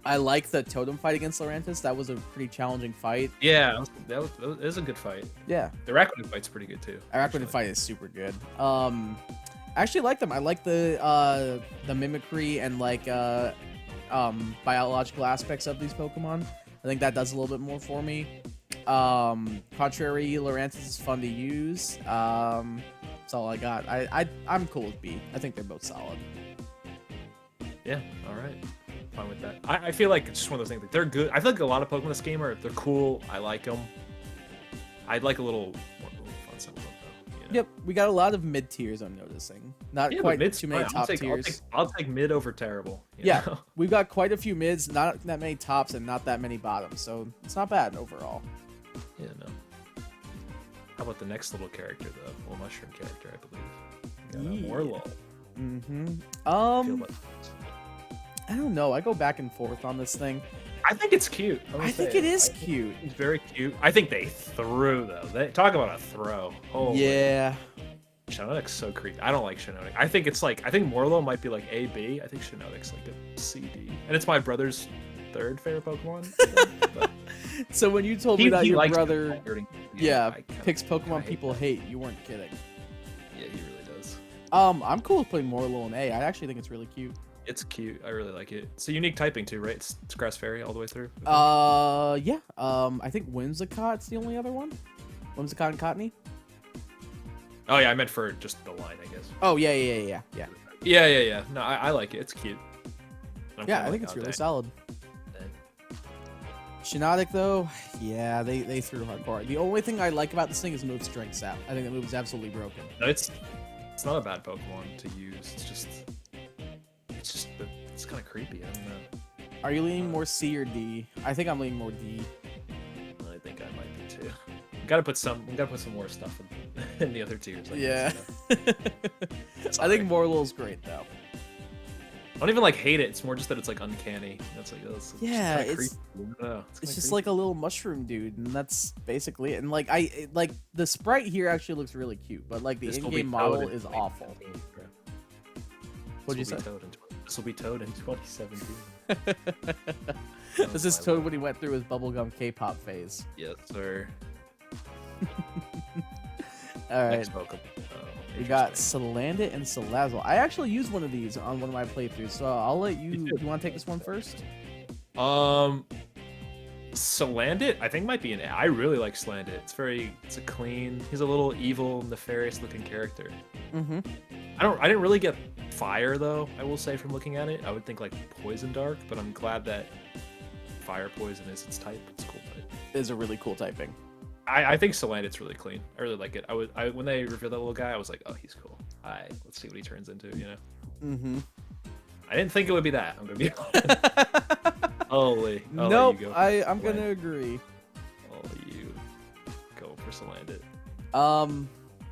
I like the totem fight against Lurantis. That was a pretty challenging fight. Yeah, that was a good fight. Yeah. The Raquin fight's pretty good too. Raquin fight is super good. I actually like them. I like the mimicry and like biological aspects of these Pokemon. I think that does a little bit more for me. Contrary, Lurantis is fun to use. That's all I got. I'm cool with B. I think they're both solid. Yeah, all right. Fine with that. I feel like it's just one of those things. Like, they're good. I feel like a lot of Pokemon in this game they're cool. I like them. I'd like a little fun some of them though. You know? Yep, we got a lot of mid tiers. I'm noticing. Not quite too many top tiers. I'll take mid over terrible. Yeah, know? we've got quite a few mids, not that many tops, and not that many bottoms. So it's not bad overall. Yeah, no. How about the next little character, the little mushroom character, I believe? Morlo. I don't know. I go back and forth on this thing. I think it's cute. I think it is cute. It's very cute. I think they threw though. They talk about a throw. Oh yeah. Shinotic's so creepy. I don't like Shinotic. I think Morlo might be like A, B. I think Shinotic's like a C, D. And it's my brother's third favorite Pokemon. But so when you told me that your brother yeah, picks Pokemon people hate, you weren't kidding. Yeah, he really does. I'm cool with putting Morlo in A. I actually think it's really cute. It's cute. I really like it. It's a unique typing too, right? It's Grass Fairy all the way through. Yeah. I think Whimsicott's the only other one. Whimsicott and Cottony. Oh yeah, I meant for just the line, I guess. Oh yeah. Yeah. No, I like it. It's cute. Yeah, I think it's really solid. Shinotic though, yeah, they threw hardcore. The only thing I like about this thing is move strength sap. I think the move is absolutely broken. No, it's not a bad Pokemon to use. It's kind of creepy. I don't know. Are you leaning more C or D? I think I'm leaning more D. I think I might be too. We gotta put some more stuff in the other tiers. Yeah. I think Morlo's great though. I don't even like hate it. It's more just that it's like uncanny. That's like yeah, it's just like a little mushroom dude, and that's basically it. And like like the sprite here actually looks really cute, but like the in-game model is awful. What'd you say? This will be Toad in 2017. This is Toad when he went through his bubblegum K-pop phase. Yes, sir. All right. Next Pokemon. We got Salandit and Salazzle. I actually used one of these on one of my playthroughs, so I'll let you. You want to take this one first? Salandit, I think might be an A. I really like Salandit. It's a clean. He's a little evil, nefarious looking character. I didn't really get fire though. I will say from looking at it, I would think like Poison Dark, but I'm glad that Fire Poison is its type. It's a cool type. It is a really cool typing. I think Salandit's really clean. I really like it. When they revealed that little guy, I was like, oh, he's cool. Let's see what he turns into, you know. I didn't think it would be that. I'm gonna be holy. I'll let Nope, you go. I'm gonna agree. I'll let you go for Salandit.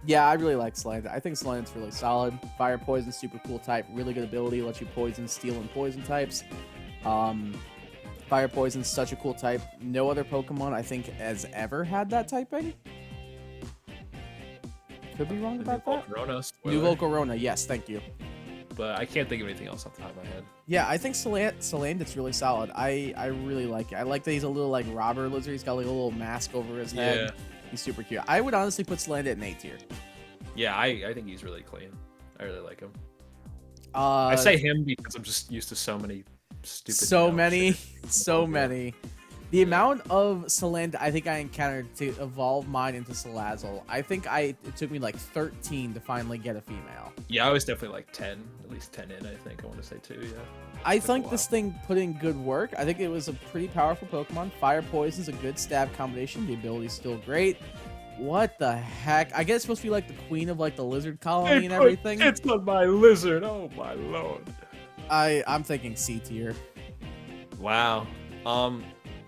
Yeah, I really like Salandit. I think Salandit's really solid. Fire Poison, super cool type. Really good ability. Lets you poison, steel, and poison types. Fire Poison's such a cool type. No other Pokemon, I think, has ever had that typing. Could be wrong about that. New Volcarona, yes, thank you. But I can't think of anything else off the top of my head. Yeah, I think Salandit's really solid. I really like it. I like that he's a little like robber lizard. He's got like a little mask over his head. Yeah. He's super cute. I would honestly put Salandit in A tier. Yeah, I think he's really clean. I really like him. I say him because I'm just used to so many stupid. So many. The amount of Salandit I think I encountered to evolve mine into Salazzle, I think it took me like 13 to finally get a female. Yeah, I was definitely like 10, at least 10 in, I think. I want to say too, yeah. I think this thing put in good work. I think it was a pretty powerful Pokemon. Fire Poison's a good stab combination. The ability's still great. What the heck? I guess it's supposed to be like the queen of like the lizard colony and everything. It's on my lizard. Oh my lord. I'm thinking C tier. Wow.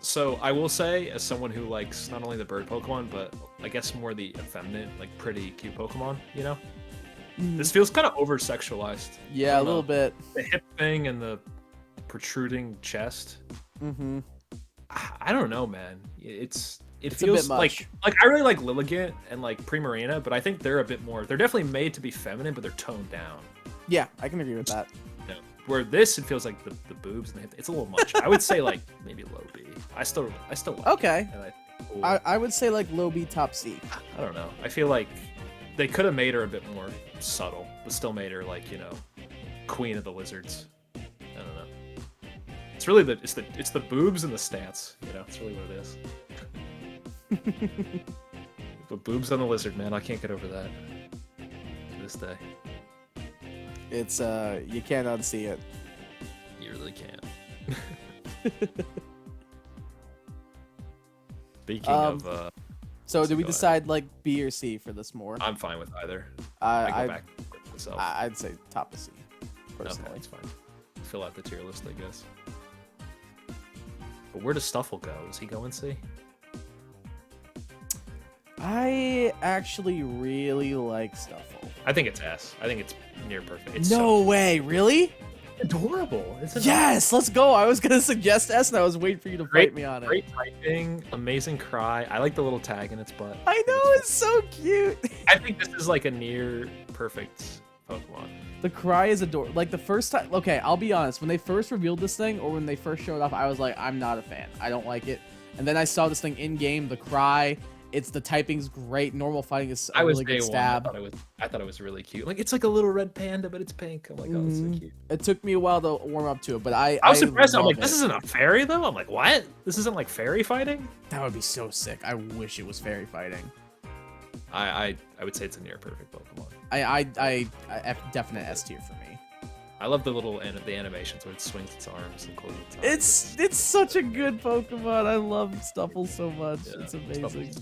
So I will say, as someone who likes not only the bird Pokemon, but I guess more the effeminate, like pretty cute Pokemon, you know? This feels kind of over-sexualized. Yeah, a little bit. The hip thing and the protruding chest. Mm-hmm. I don't know, man. It feels a bit much. like I really like Lilligant and like Primarina, but I think they're a bit more. They're definitely made to be feminine, but they're toned down. Yeah, I can agree with that. Yeah. Where this, it feels like the boobs and the hip. It's a little much. I would say like maybe low B. I still like okay. It, I would say like low B, top C. I don't know. I feel like they could have made her a bit more subtle, but still made her like, you know, queen of the lizards. I don't know. It's really it's the boobs and the stance. You know, it's really what it is. But boobs on the lizard, man, I can't get over that to this day. It's you can't unsee it. You really can't. Speaking of so did we decide like B or C for this more? I'm fine with either. I go back to myself. I'd say top of C. Personally. Okay, that's fine. Fill out the tier list, I guess. But where does Stuffle go? Does he go in C? I actually really like Stuffle. I think it's S. I think it's near perfect. It's no way, really? Adorable. Yes, let's go. I was gonna suggest S, and I was waiting for you to fight me on it. Great typing, amazing cry. I like the little tag in its butt. I know, it's so cute. I think this is like a near perfect Pokemon. The cry is adorable. Like the first time, okay, I'll be honest. When they first revealed this thing, or when they first showed off, I was like, I'm not a fan. I don't like it. And then I saw this thing in game. The cry. The typing's great. Normal fighting is a really good stab. I thought it was really cute. Like it's like a little red panda, but it's pink. I'm like, oh, it's so cute. It took me a while to warm up to it, but I was surprised. I'm like, this isn't a fairy though. I'm like, what? This isn't like fairy fighting? That would be so sick. I wish it was fairy fighting. I would say it's a near perfect Pokemon. I definite S tier for me. I love the animations where it swings its arms and closes its eyes. It's such a good Pokemon. I love Stuffle so much. Yeah, it's amazing.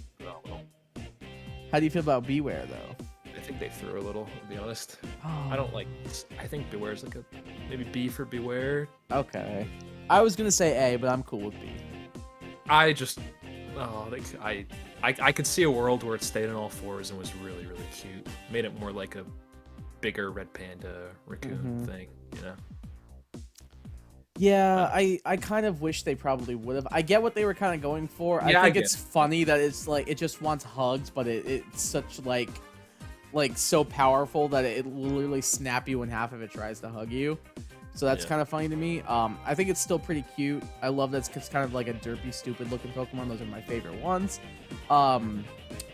How do you feel about Beware though? I think they threw a little, to be honest. Oh. I don't like. I think Beware's like maybe B for Beware. Okay. I was gonna say A, but I'm cool with B. I could see a world where it stayed on all fours and was really, really cute. Made it more like a bigger red panda raccoon thing, you know? Yeah, I kind of wish they probably would have. I get what they were kind of going for. I think it's funny that it's like it just wants hugs, but it's such like so powerful that it literally snap you in half if it tries to hug you. So that's kind of funny to me. I think it's still pretty cute. I love that it's kind of like a derpy, stupid looking Pokemon. Those are my favorite ones.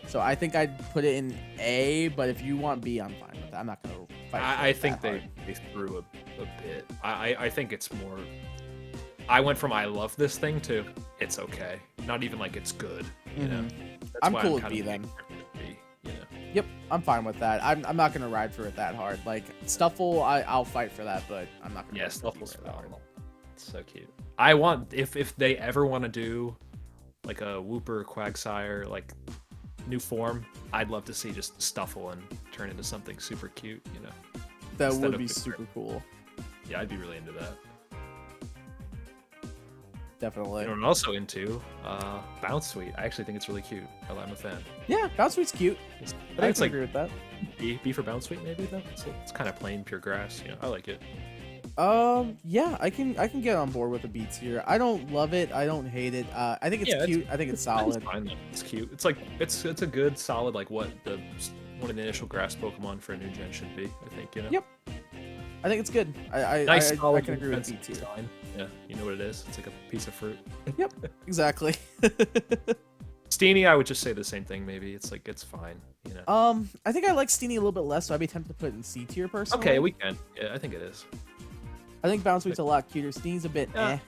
So I think I'd put it in A, but if you want B, I'm fine with that. I'm not going to fight. I think they threw a bit. I think it's more. I went from I love this thing to it's okay. Not even like it's good. You know. I'm cool with B then. B, you know? Yep, I'm fine with that. I'm not gonna ride for it that hard. Like Stuffle, I'll fight for that, but I'm not gonna. Yeah, Stuffle's phenomenal. It's so cute. I want if they ever want to do like a Wooper Quagsire like new form, I'd love to see just Stuffle and turn into something super cute. You know. That would be super cool. Yeah, I'd be really into that. Definitely. You know what I'm also into? Bounce Suite. I actually think it's really cute. I'm a fan. Yeah, Bounce Suite's cute. I I think can it's like agree with that. B for Bounce Suite, maybe though. It's kind of plain, pure grass. You know, I like it. Yeah, I can get on board with the B tier. I don't love it. I don't hate it. I think it's cute. I think it's solid. It's fine, though. It's cute. It's like it's a good, solid like one of the initial grass Pokemon for a new gen should be. I think, you know. Yep. I think it's good. Nice, I solid, can agree with B defensive tier. design. Yeah, you know what it is. It's like a piece of fruit. Yep, exactly. Steenie, I would just say the same thing. Maybe it's like it's fine. You know. I think I like Steenie a little bit less, so I'd be tempted to put it in C tier personally. Okay, we can. Yeah, I think it is. I think Bounce Suite's a lot cuter. Steenie's a bit eh.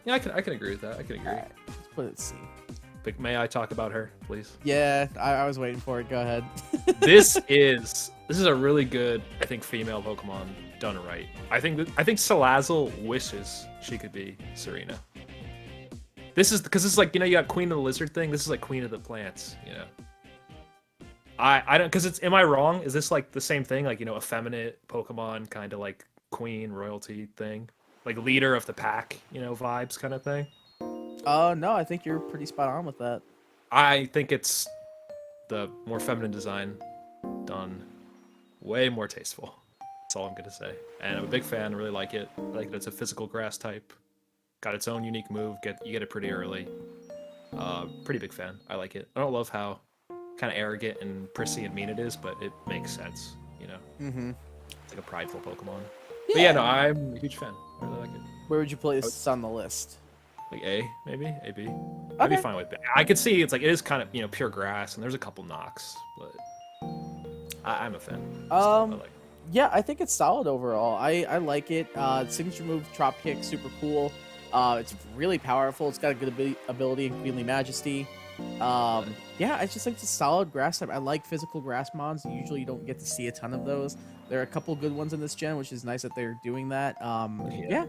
Yeah, I can agree with that. I can agree. Alright, let's put it C. But may I talk about her, please? Yeah, I was waiting for it. Go ahead. This is a really good, I think, female Pokemon done right. I think Salazzle wishes she could be Serena. This is because it's like, you know, you got Queen of the Lizard thing. This is like Queen of the Plants. You know. I don't, because it's, am I wrong? Is this like the same thing? Like, you know, effeminate Pokemon kind of like queen royalty thing, like leader of the pack, you know, vibes kind of thing. No, I think you're pretty spot on with that. I think it's the more feminine design done way more tasteful. That's all I'm gonna say. And I'm a big fan. I really like it. I like that it's a physical grass type. Got its own unique move. You get it pretty early. Pretty big fan. I like it. I don't love how kind of arrogant and prissy and mean it is, but it makes sense. You know. Mm-hmm. It's like a prideful Pokemon. Yeah. But yeah, no, I'm a huge fan. I really like it. Where would you place this on the list? Like A, maybe? A, B? I'd be fine with B. I could see it's like, it is kind of, you know, pure grass, and there's a couple knocks, but I'm a fan. I like it. Yeah, I think it's solid overall. I like it. Signature move, Trop Kick, super cool. It's really powerful. It's got a good ability in Queenly Majesty. Yeah, I just think it's a solid grass type. I like physical grass mons. Usually you don't get to see a ton of those. There are a couple good ones in this gen, which is nice that they're doing that. Yeah,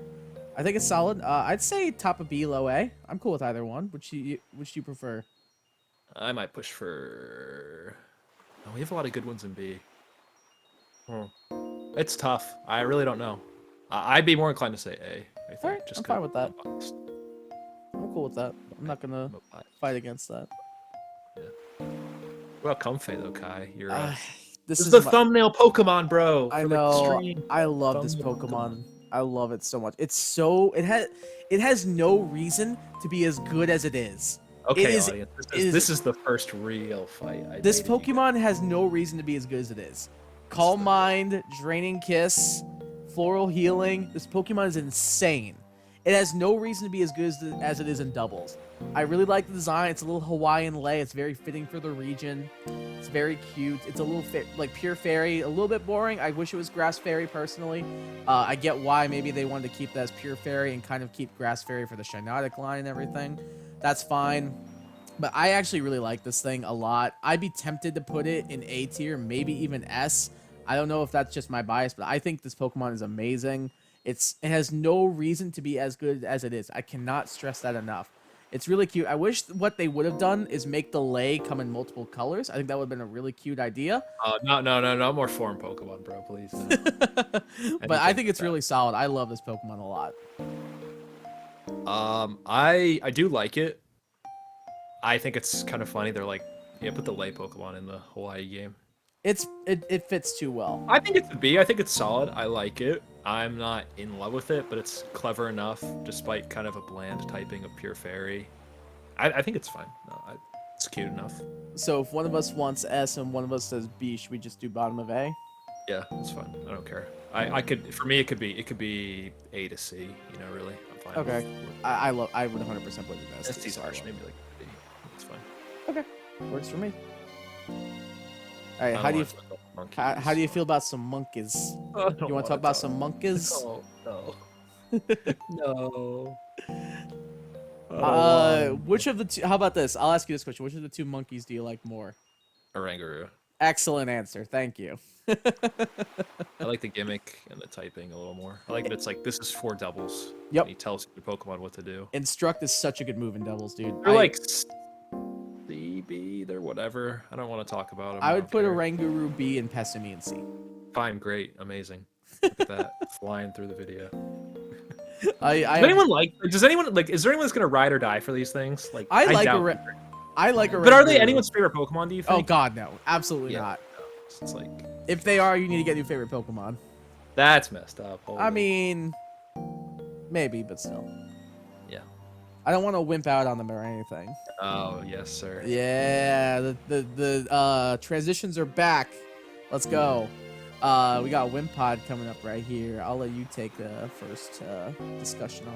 I think it's solid. I'd say top of B, low A. I'm cool with either one. Which do you prefer? I might push for... Oh, we have a lot of good ones in B. It's tough. I really don't know. I'd be more inclined to say A. I think. Alright, I'm fine with that. I'm cool with that. I'm not gonna fight against that. Yeah. What about Comfey though, Kai? You're this is is the my... thumbnail Pokemon, bro. I know. I love this Pokemon. I love it so much. It's so it has no reason to be as good as it is. Okay, audience. This is the first real fight. This Pokemon has no reason to be as good as it is. Calm Mind, Draining Kiss, Floral Healing. This Pokemon is insane. It has no reason to be as good as it is in doubles. I really like the design. It's a little Hawaiian lay. It's very fitting for the region. It's very cute. It's a little like Pure Fairy, a little bit boring. I wish it was Grass Fairy personally. I get why maybe they wanted to keep that as Pure Fairy and kind of keep Grass Fairy for the Shinotic line and everything. That's fine. But I actually really like this thing a lot. I'd be tempted to put it in A tier, maybe even S. I don't know if that's just my bias, but I think this Pokemon is amazing. It has no reason to be as good as it is. I cannot stress that enough. It's really cute. I wish what they would have done is make the lay come in multiple colors. I think that would have been a really cute idea. No more form Pokemon, bro, please. No. But I think it's really solid. I love this Pokemon a lot. I do like it. I think it's kind of funny. They're like, yeah, put the lay Pokemon in the Hawaii game. It fits too well. I think it's a B. I think it's solid. I like it. I'm not in love with it, but it's clever enough, despite kind of a bland typing of Pure Fairy. I think it's fine. No, it's cute enough. So if one of us wants S and one of us says B, should we just do bottom of A? Yeah, it's fine. I don't care. I could, for me, it could be A to C. You know, really. I'm fine. Okay. I would 100% put it in S. ST's harsh. Maybe like B. It's fine. Okay. Works for me. All right. How do you feel about some monkeys? You want to talk about some monkeys? No. Which of the two? How about this? I'll ask you this question: which of the two monkeys do you like more? Oranguru. Excellent answer. Thank you. I like the gimmick and the typing a little more. I like that it's like, this is for doubles. Yep. And he tells your Pokemon what to do. Instruct is such a good move in doubles, dude. They're like C, B, they're whatever. I don't want to talk about them. I would put Oranguru B and Pessimian C. Fine, great, amazing. Look at that flying through the video. I Does anyone like? Does anyone like? Is there anyone that's gonna ride or die for these things? Like I like doubt. I like a But are they Guru. anyone's favorite Pokemon? Do you think? Oh God, no, absolutely Yeah. not. It's like If they are, you need to get new favorite Pokemon. that's messed up. Holy. I mean, maybe, but still. Yeah. I don't want to wimp out on them or anything. Oh yes, sir. Yeah, the transitions are back. Let's go. We got Wimpod coming up right here. I'll let you take the first discussion on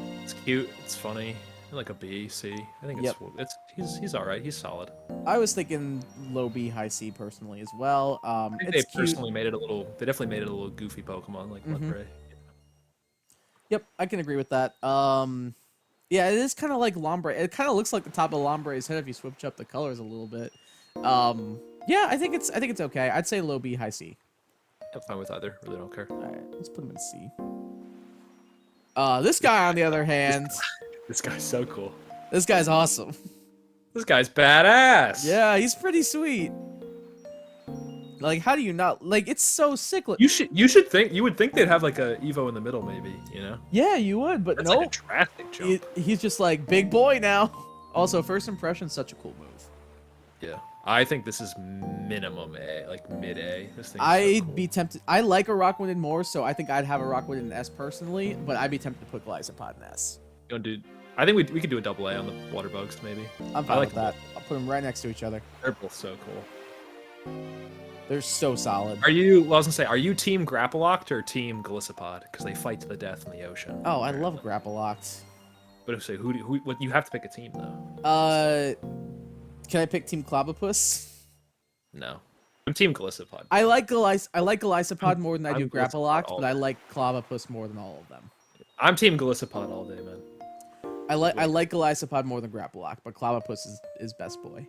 him. It's cute. It's funny. Like a B, C. I think it's he's all right. He's solid. I was thinking low B, high C personally as well. I think It's they cute. personally made it a little. They definitely made it a little goofy Pokemon like Lepre. Yep, I can agree with that. Yeah, it is kind of like Lombre. It kind of looks like the top of Lombre's head if you switch up the colors a little bit. Yeah, I think it's okay. I'd say low B, high C. I'm fine with either. Really don't care. All right, let's put him in C. This guy on the other hand, This guy's so cool. this guy's awesome. This guy's badass. Yeah, he's pretty sweet. Like, how do you not like? It's so sick. You would think they'd have like a Evo in the middle, maybe. You know. Yeah, you would, but That's no. like a drastic jump. He's just like big boy now. Also, first impression, such a cool move. Yeah. I think this is minimum A, like mid A. This thing's I'd so cool. be tempted. I like a Rockwood more, so I think I'd have a Rockwood in S personally, but I'd be tempted to put Glycopod in S. You wanna do? I think we could do a double A on the water bugs, maybe. I'm fine like with that. I'll put them right next to each other. They're both so cool. They're so solid. Are you? Well, I was gonna say, are you team Grapploct or team Gliscopod? Because they fight to the death in the ocean. Oh, I love Grapple Locked. But if say who what you have to pick a team though. Can I pick Team Clobopus? No. I'm team Gliscopod. I like Glycopod more than I do I'm Grapple Gliscopod Locked, all but I day. like Clobopus more than all of them. I'm team Gliscopod all day, man. I like Glycopod more than Grapple Lock, but Clobopus is best boy.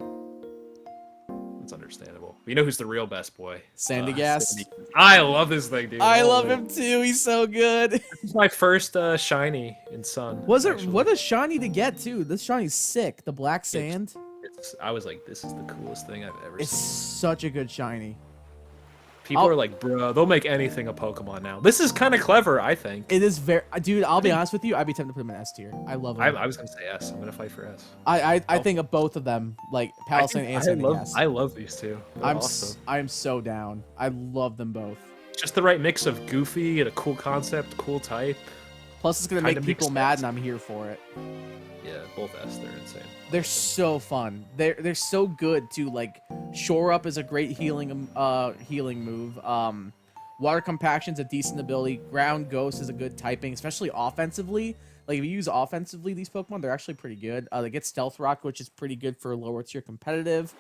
It's understandable. But you know who's the real best boy? Sandygast. I love this thing, dude. I love Holy- him too. He's so good. This is my first shiny in Sun. Was it? actually. What a shiny to get too. This shiny's sick. The black sand. I was like, this is the coolest thing I've ever It's seen. such a good shiny. People are like, bro, they'll make anything a Pokemon now. This is kind of clever, I think. It is very, dude. I'll be honest with you. I'd be tempted to put him in S tier. I love him. I was gonna say S. I'm gonna fight for S. I think of both of them, like Palisade and Sandygast. I love these two. They're awesome. I'm so down. I love them both. Just the right mix of goofy and a cool concept, cool type. Plus, it's gonna Kinda make makes people mad, sense. and I'm here for it. Yeah, both S. They're insane. They're so fun. They're so good too. Like Shore Up is a great healing move. Water Compaction's a decent ability. Ground Ghost is a good typing, especially offensively. Like if you use offensively these Pokemon, they're actually pretty good. They get Stealth Rock, which is pretty good for lower tier competitive.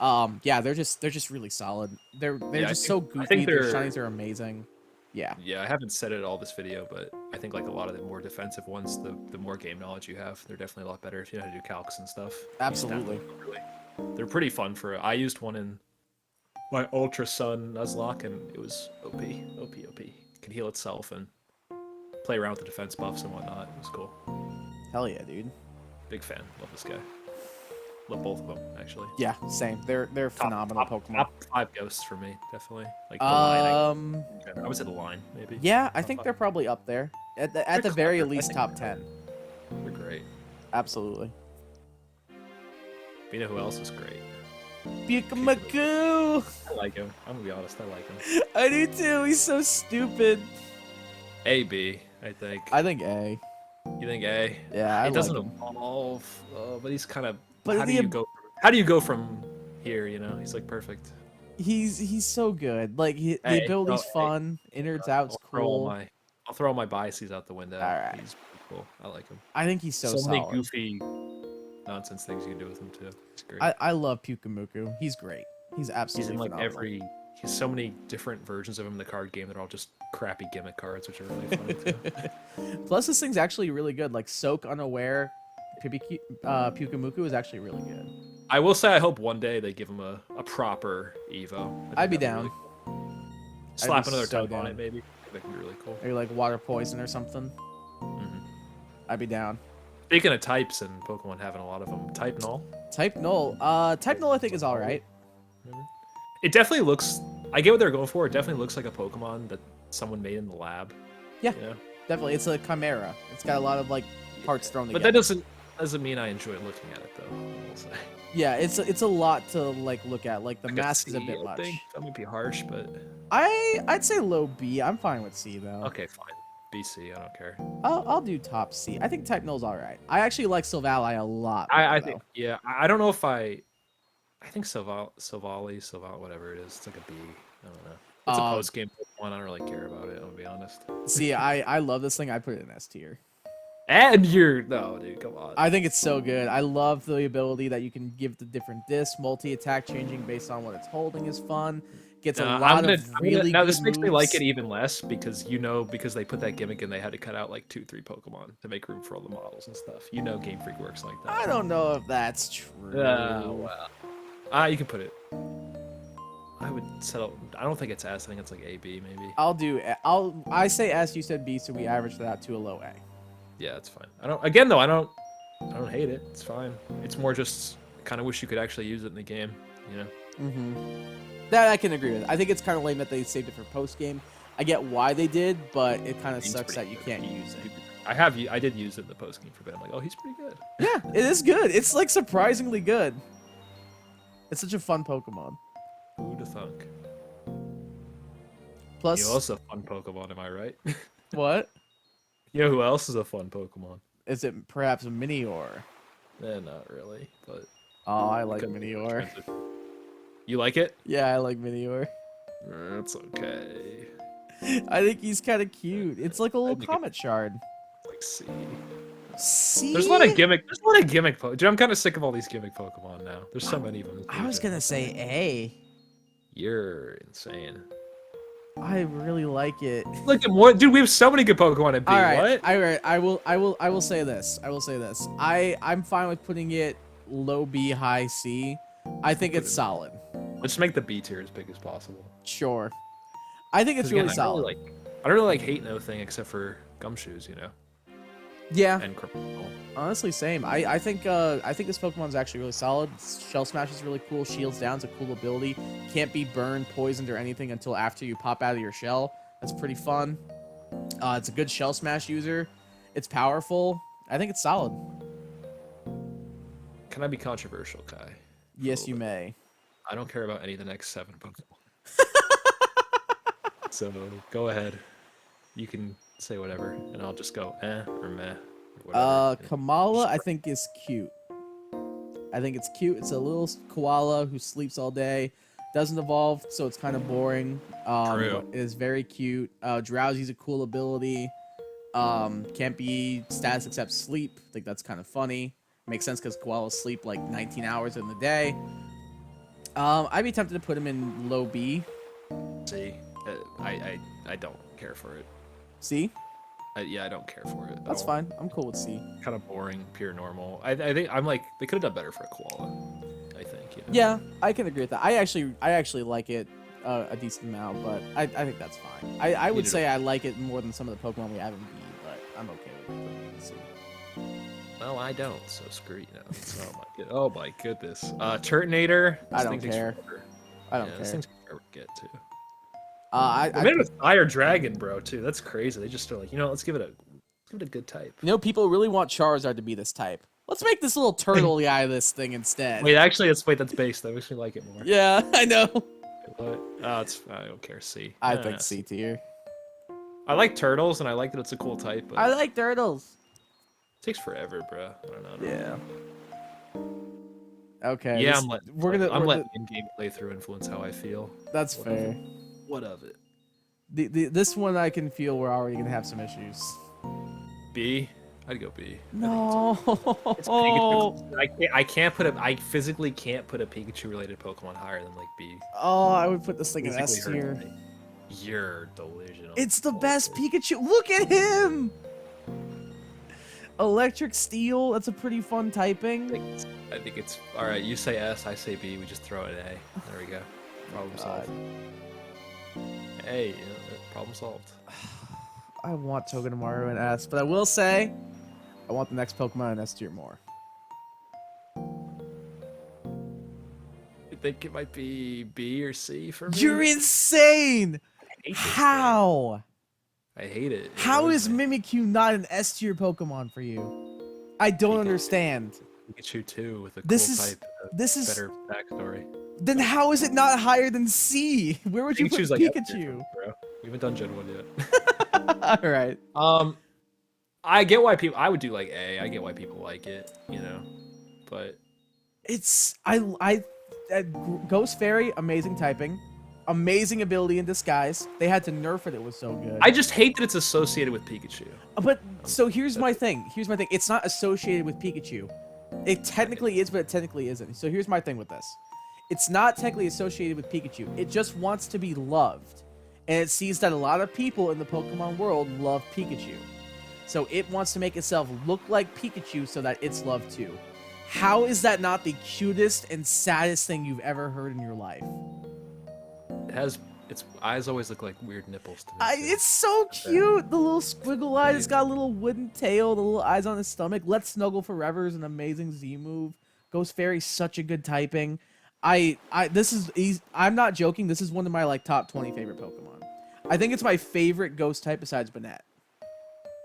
Yeah, they're just really solid. They're just so goofy. Their shinies are amazing. Yeah. Yeah, I haven't said it all this video, but I think like a lot of the more defensive ones, the more game knowledge you have, they're definitely a lot better if you know how to do calcs and stuff. Absolutely. They're pretty fun for. I used one in my Ultra Sun Nuzlocke, and it was OP. It can heal itself and play around with the defense buffs and whatnot. It was cool. Hell yeah, dude. Big fan. Love this guy. Love both of them, actually. Yeah, same. They're phenomenal Pokemon. Top 5 ghosts for me, definitely. Like the line. I would say the line, maybe. Yeah, I think they're probably up there. At the very clever. least, top 10. They're great. Absolutely. But you know who else is great? Pukamaku! I like him. I'm gonna be honest, I like him. I do too. He's so stupid. A, B, I think. I think A. You think A? Yeah, I He doesn't like him. evolve, but he's kind of. But How do the you go? How do you go from here? You know, he's like perfect. He's so good. Like the Hey, ability's hey, fun. Innards out's cool. I'll throw all my biases out the window. All right. He's pretty cool. I like him. I think he's so many solid. goofy nonsense things you can do with him too. It's great. I love Pukamaku. He's great. He's He's absolutely in like phenomenal. He's so many different versions of him in the card game that are all just crappy gimmick cards, which are really fun too. Plus, this thing's actually really good. Like Soak Unaware, Pukamaku is actually really good. I will say I hope one day they give him a proper Evo. I'd be down. Really cool. Slap be another so type on down. it, maybe. That could be really cool. Maybe like Water Poison or something. Mhm. I'd be down. Speaking of types and Pokemon having a lot of them, Type Null. Type Null. Type Null I think is all right. It definitely looks. I get what they're going for. It definitely looks like a Pokemon that someone made in the lab. Yeah, You know? definitely. It's a chimera. It's got a lot of like parts thrown But together. that doesn't mean I enjoy looking at it though. I will say. Yeah, it's a lot to like look at. Like the Like mask is a C, bit I much. think. That might be harsh, but I'd say low B. I'm fine with C though. okay, fine. BC, I don't care. I'll do top C. I think Techno's all right. I actually like Silvally a lot. I more, think though. yeah. I don't know if I think Silvally, whatever it is. It's like a B. I don't know. It's a post game one. I don't really care about it. I'm gonna be honest. See, I love this thing. I put it in S tier. And you're no, dude. Come on. I think it's so good. I love the ability that you can give the different discs. Multi-attack changing based on what it's holding is fun. Gets a lot of really now good this makes me like moves. it even less because because they put that gimmick and they had to cut out like 2-3 Pokemon to make room for all the models and stuff. Game Freak works like that. I don't know if that's true. Well. You can put it. I would settle. I don't think it's S. I think it's like A, B maybe. I say S. You said B, so we average that to a low A. Yeah, it's fine. I don't hate it. It's fine. It's more just kind of wish you could actually use it in the game. You know. Mm-hmm. That I can agree with. I think it's kind of lame that they saved it for post game. I get why they did, but it kind of He's sucks that pretty you good. can't use it. I did use it in the post game for a bit. I'm like, oh, he's pretty good. Yeah, it is good. It's like surprisingly good. It's such a fun Pokemon. Who'd have thunk? Plus, You also a fun Pokemon, am I right? what? You know who else is a fun Pokemon? Is it perhaps a Minior? Not really, but Oh, I like could be Minior. expensive. You like it? Yeah, I like Minior. That's okay. I think he's kind of cute. It's like a little think Comet Shard. Like C. See? There's a lot of gimmick. Dude, I'm kind of sick of all these gimmick Pokemon now. There's so many of them. I was gonna say A. You're insane. I really like it. Look at more, dude. We have so many good Pokemon at B. All right, What? all right. I will say this. I'm fine with putting it low B, high C. I think it's solid. Let's make the B tier as big as possible. Sure. I think it's 'Cause really again, solid. I don't really like hate no thing except for Gumshoes, you know, Yeah. and Criminal. Honestly, same. I think this Pokemon's actually really solid. Shell Smash is really cool. Shields Down's a cool ability. Can't be burned, poisoned, or anything until after you pop out of your shell. That's pretty fun. It's a good Shell Smash user. It's powerful. I think it's solid. Can I be controversial, Kai? Yes, you bit. may. I don't care about any of the next 7 Pokemon. So go ahead. You can say whatever, and I'll just go or meh. Or whatever. Kamala, I think is cute. I think it's cute. It's a little koala who sleeps all day. Doesn't evolve, so it's kind of boring. True. But it is very cute. Drowsy's a cool ability. Can't be status except sleep. I think that's kind of funny. Makes sense because koalas sleep like 19 hours in the day. I'd be tempted to put him in low B. See, I don't care for it. C? Yeah, I don't care for it. That's fine. I'm cool with C. Kind of boring, pure normal. I think I'm like they could have done better for a koala. I think. You know? Yeah, I can agree with that. I actually like it a decent amount, but I think that's fine. I would say I like it more than some of the Pokemon we have in B, but I'm okay with it in C. Well, I don't, so screw you now. Oh my goodness. Turtonator. I don't care. I don't This care. thing's forever to get to. I They made it with Fire Dragon, bro, too. That's crazy. They just are like, let's give it a good type. You know, people really want Charizard to be this type. Let's make this little turtle guy this thing instead. Wait, actually, that's base. That makes me like it more. Yeah, I know. But, I don't care. C. I think C tier. I like turtles, and I like that it's a cool type, but I like turtles. it takes forever, bro. I don't know. Yeah. Okay. Yeah, I'm letting in-game playthrough influence how I feel. That's fair. What of it? This one I can feel we're already gonna have some issues. B? I'd go B. No. It's Pikachu. I physically can't put a Pikachu related Pokemon higher than like B. Oh, I would put this thing in Physically S hurts tier. me. You're delusional. It's the best Pikachu. Look at him. Electric Steel. That's a pretty fun typing. I think it's all right. You say S, I say B. We just throw it A. There we go. Problem solved. Hey, problem solved. I want Togedemaru in S, but I will say, I want the next Pokemon in S tier more. I think it might be B or C for me. You're insane. I hate this How? thing. I hate it. It How annoys is me. Mimikyu not an S tier Pokemon for you? I don't understand. Pikachu too with a cool This is type. this is Better backstory. then how is it not higher than C? Where would you put Pikachu's like F tier Pikachu? for me, bro. We haven't done Gen 1 yet. All right. I get why people. I would do like A. I get why people like it, you know, but It's Ghost Fairy, amazing typing, amazing ability in disguise. They had to nerf it. It was so good. I just hate that it's associated with Pikachu. But so here's my thing. It's not associated with Pikachu. It technically is, but it technically isn't. So here's my thing with this. It's not technically associated with Pikachu. It just wants to be loved. And it sees that a lot of people in the Pokemon world love Pikachu. So it wants to make itself look like Pikachu so that it's loved too. How is that not the cutest and saddest thing you've ever heard in your life? It has its eyes always look like weird nipples to me. too. It's so cute. The little squiggle eye. It's got a little wooden tail. The little eyes on his stomach. Let's Snuggle Forever is an amazing Z move. Ghost Fairy's such a good typing. I'm not joking. This is one of my like top 20 favorite Pokemon. I think it's my favorite ghost type besides Banette.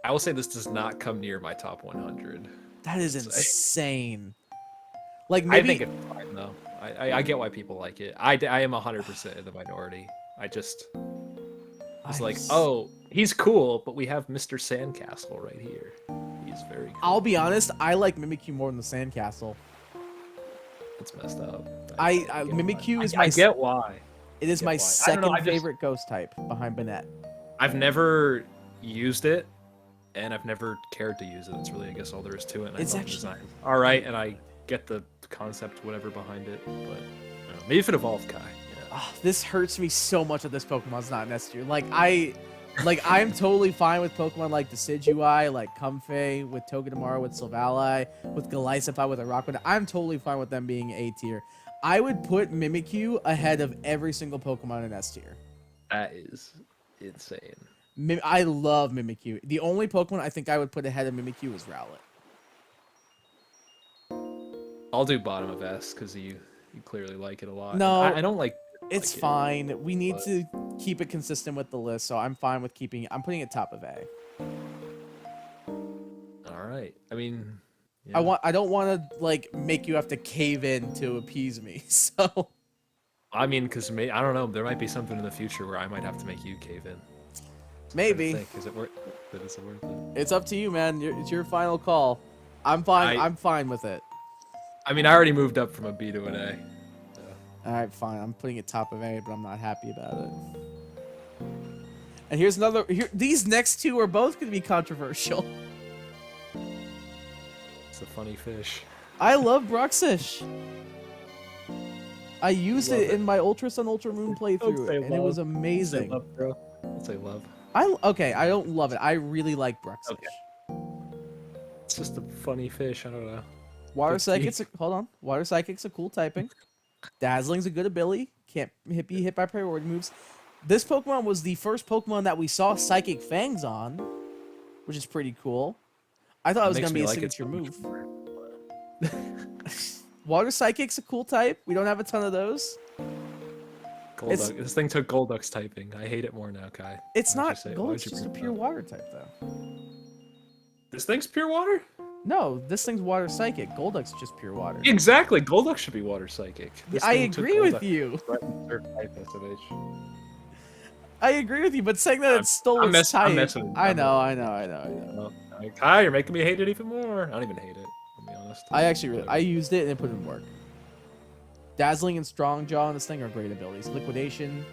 I will say this does not come near my top 100. That is It's- insane. Like I maybe think it's fine though. I get why people like it. I am 100% in the minority. I just it's like, oh, he's cool, but we have Mr. Sandcastle right here. He's very cool. I'll be honest. I like Mimikyu more than the Sandcastle. It's messed up. I get why. Mimikyu is I my get why. it is get my why. I don't second know, I just- favorite ghost type behind Banette. I've never used it, and I've never cared to use it. That's really, I guess, all there is to it. And It's I love the actually- design. All right, and I get the concept, whatever behind it, but I don't know. Maybe if it evolved, Kai. Yeah. Oh, this hurts me so much that this Pokemon's not an S tier. I'm totally fine with Pokemon like Decidueye, like Comfey, with Togedemaru, with Silvally, with Golisophy, with a Rockwood. I'm totally fine with them being A tier. I would put Mimikyu ahead of every single Pokemon in S tier. That is insane. I love Mimikyu. The only Pokemon I think I would put ahead of Mimikyu is Rowlet. I'll do bottom of S because you clearly like it a lot. No, I don't like. It's like it, fine. We need but- to keep it consistent with the list, so I'm fine with I'm putting it top of A. All right. I mean, yeah. I don't want to like make you have to cave in to appease me. So I mean, because I don't know. There might be something in the future where I might have to make you cave in. maybe Is it worth it? Is it worth it? it's up to you, man. It's your final call. I'm fine. I'm fine with it. I mean, I already moved up from a B to an A. So. All right, fine. I'm putting it top of A, but I'm not happy about it. And here's another. These next two are both going to be controversial. It's a funny fish. I love Bruxish. I used Love it it. in my Ultra Sun Ultra Moon playthrough, say and it was love. amazing. Say love, bro. I'll say love. Okay, I don't love it. I really like Bruxish. Okay. It's just a funny fish. I don't know. Water Good Psychic's hold on. Water Psychic's a cool typing. Dazzling's a good ability. Can't be hit by priority moves. This Pokemon was the first Pokemon that we saw Psychic Fangs on, which is pretty cool. I thought it was Makes gonna be me a like it signature so move. much more. Water Psychic's a cool type. We don't have a ton of those. Golduck. This thing took Golduck's typing. I hate it more now, Kai. It's Why'd you not say- gold. why'd It's you just a bring it pure up? water type, though. This thing's pure water? No, this thing's Water Psychic. Golduck's just pure water. Exactly. Golduck should be water psychic. This I thing took agree with Golduck you. threatened Surf type SMH. I agree with you, but saying that it stole I'm its mess- I'm type. messing with you. I know. Well, Kai, you're making me hate it even more. I don't even hate it, to be honest. I used it and it put it in work. Dazzling and Strong Jaw on this thing are great abilities. Liquidation,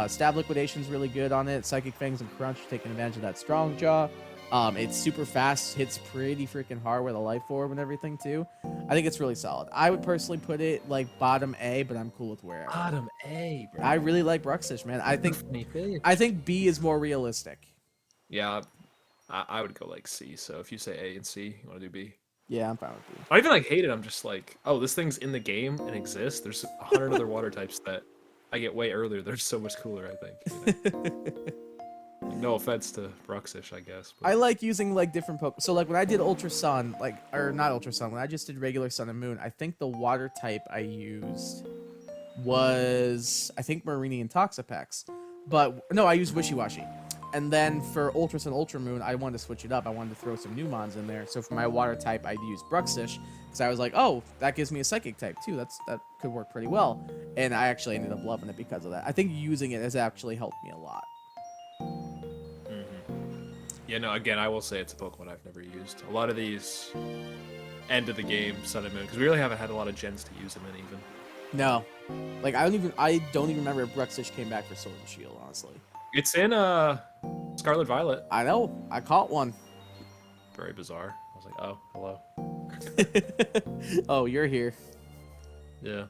Stab Liquidation's really good on it. Psychic Fangs and Crunch taking advantage of that Strong Jaw. It's super fast, hits pretty freaking hard with a Life Orb and everything too. I think it's really solid. I would personally put it like bottom A, but I'm cool with where. Bottom A, bro. I really like Bruxish, man. I think B is more realistic. Yeah, I would go like C. So if you say A and C, you want to do B? Yeah, I'm fine with B. I even like hate it. I'm just like, oh, this thing's in the game and exists. There's 100 other water types that I get way earlier. They're so much cooler, I think. You know? No offense to Bruxish, I guess. But... I like using like different Pokemon. So like when I did Ultra Sun, or not Ultra Sun, when I just did regular Sun and Moon, I think the water type I used was, I think, Marini and Toxapex. But no, I used Wishy-Washy. And then for Ultra Sun, Ultra Moon, I wanted to switch it up. I wanted to throw some new mons in there. So for my water type, I'd use Bruxish because I was like, oh, that gives me a psychic type too. That could work pretty well. And I actually ended up loving it because of that. I think using it has actually helped me a lot. Yeah, no, again, I will say it's a Pokemon I've never used. A lot of these end of the game Sun and Moon, because we really haven't had a lot of gens to use them in even. No. Like, I don't even remember if Bruxish came back for Sword and Shield, honestly. It's in Scarlet Violet. I know. I caught one. Very bizarre. I was like, oh, hello. Oh, you're here. Yeah.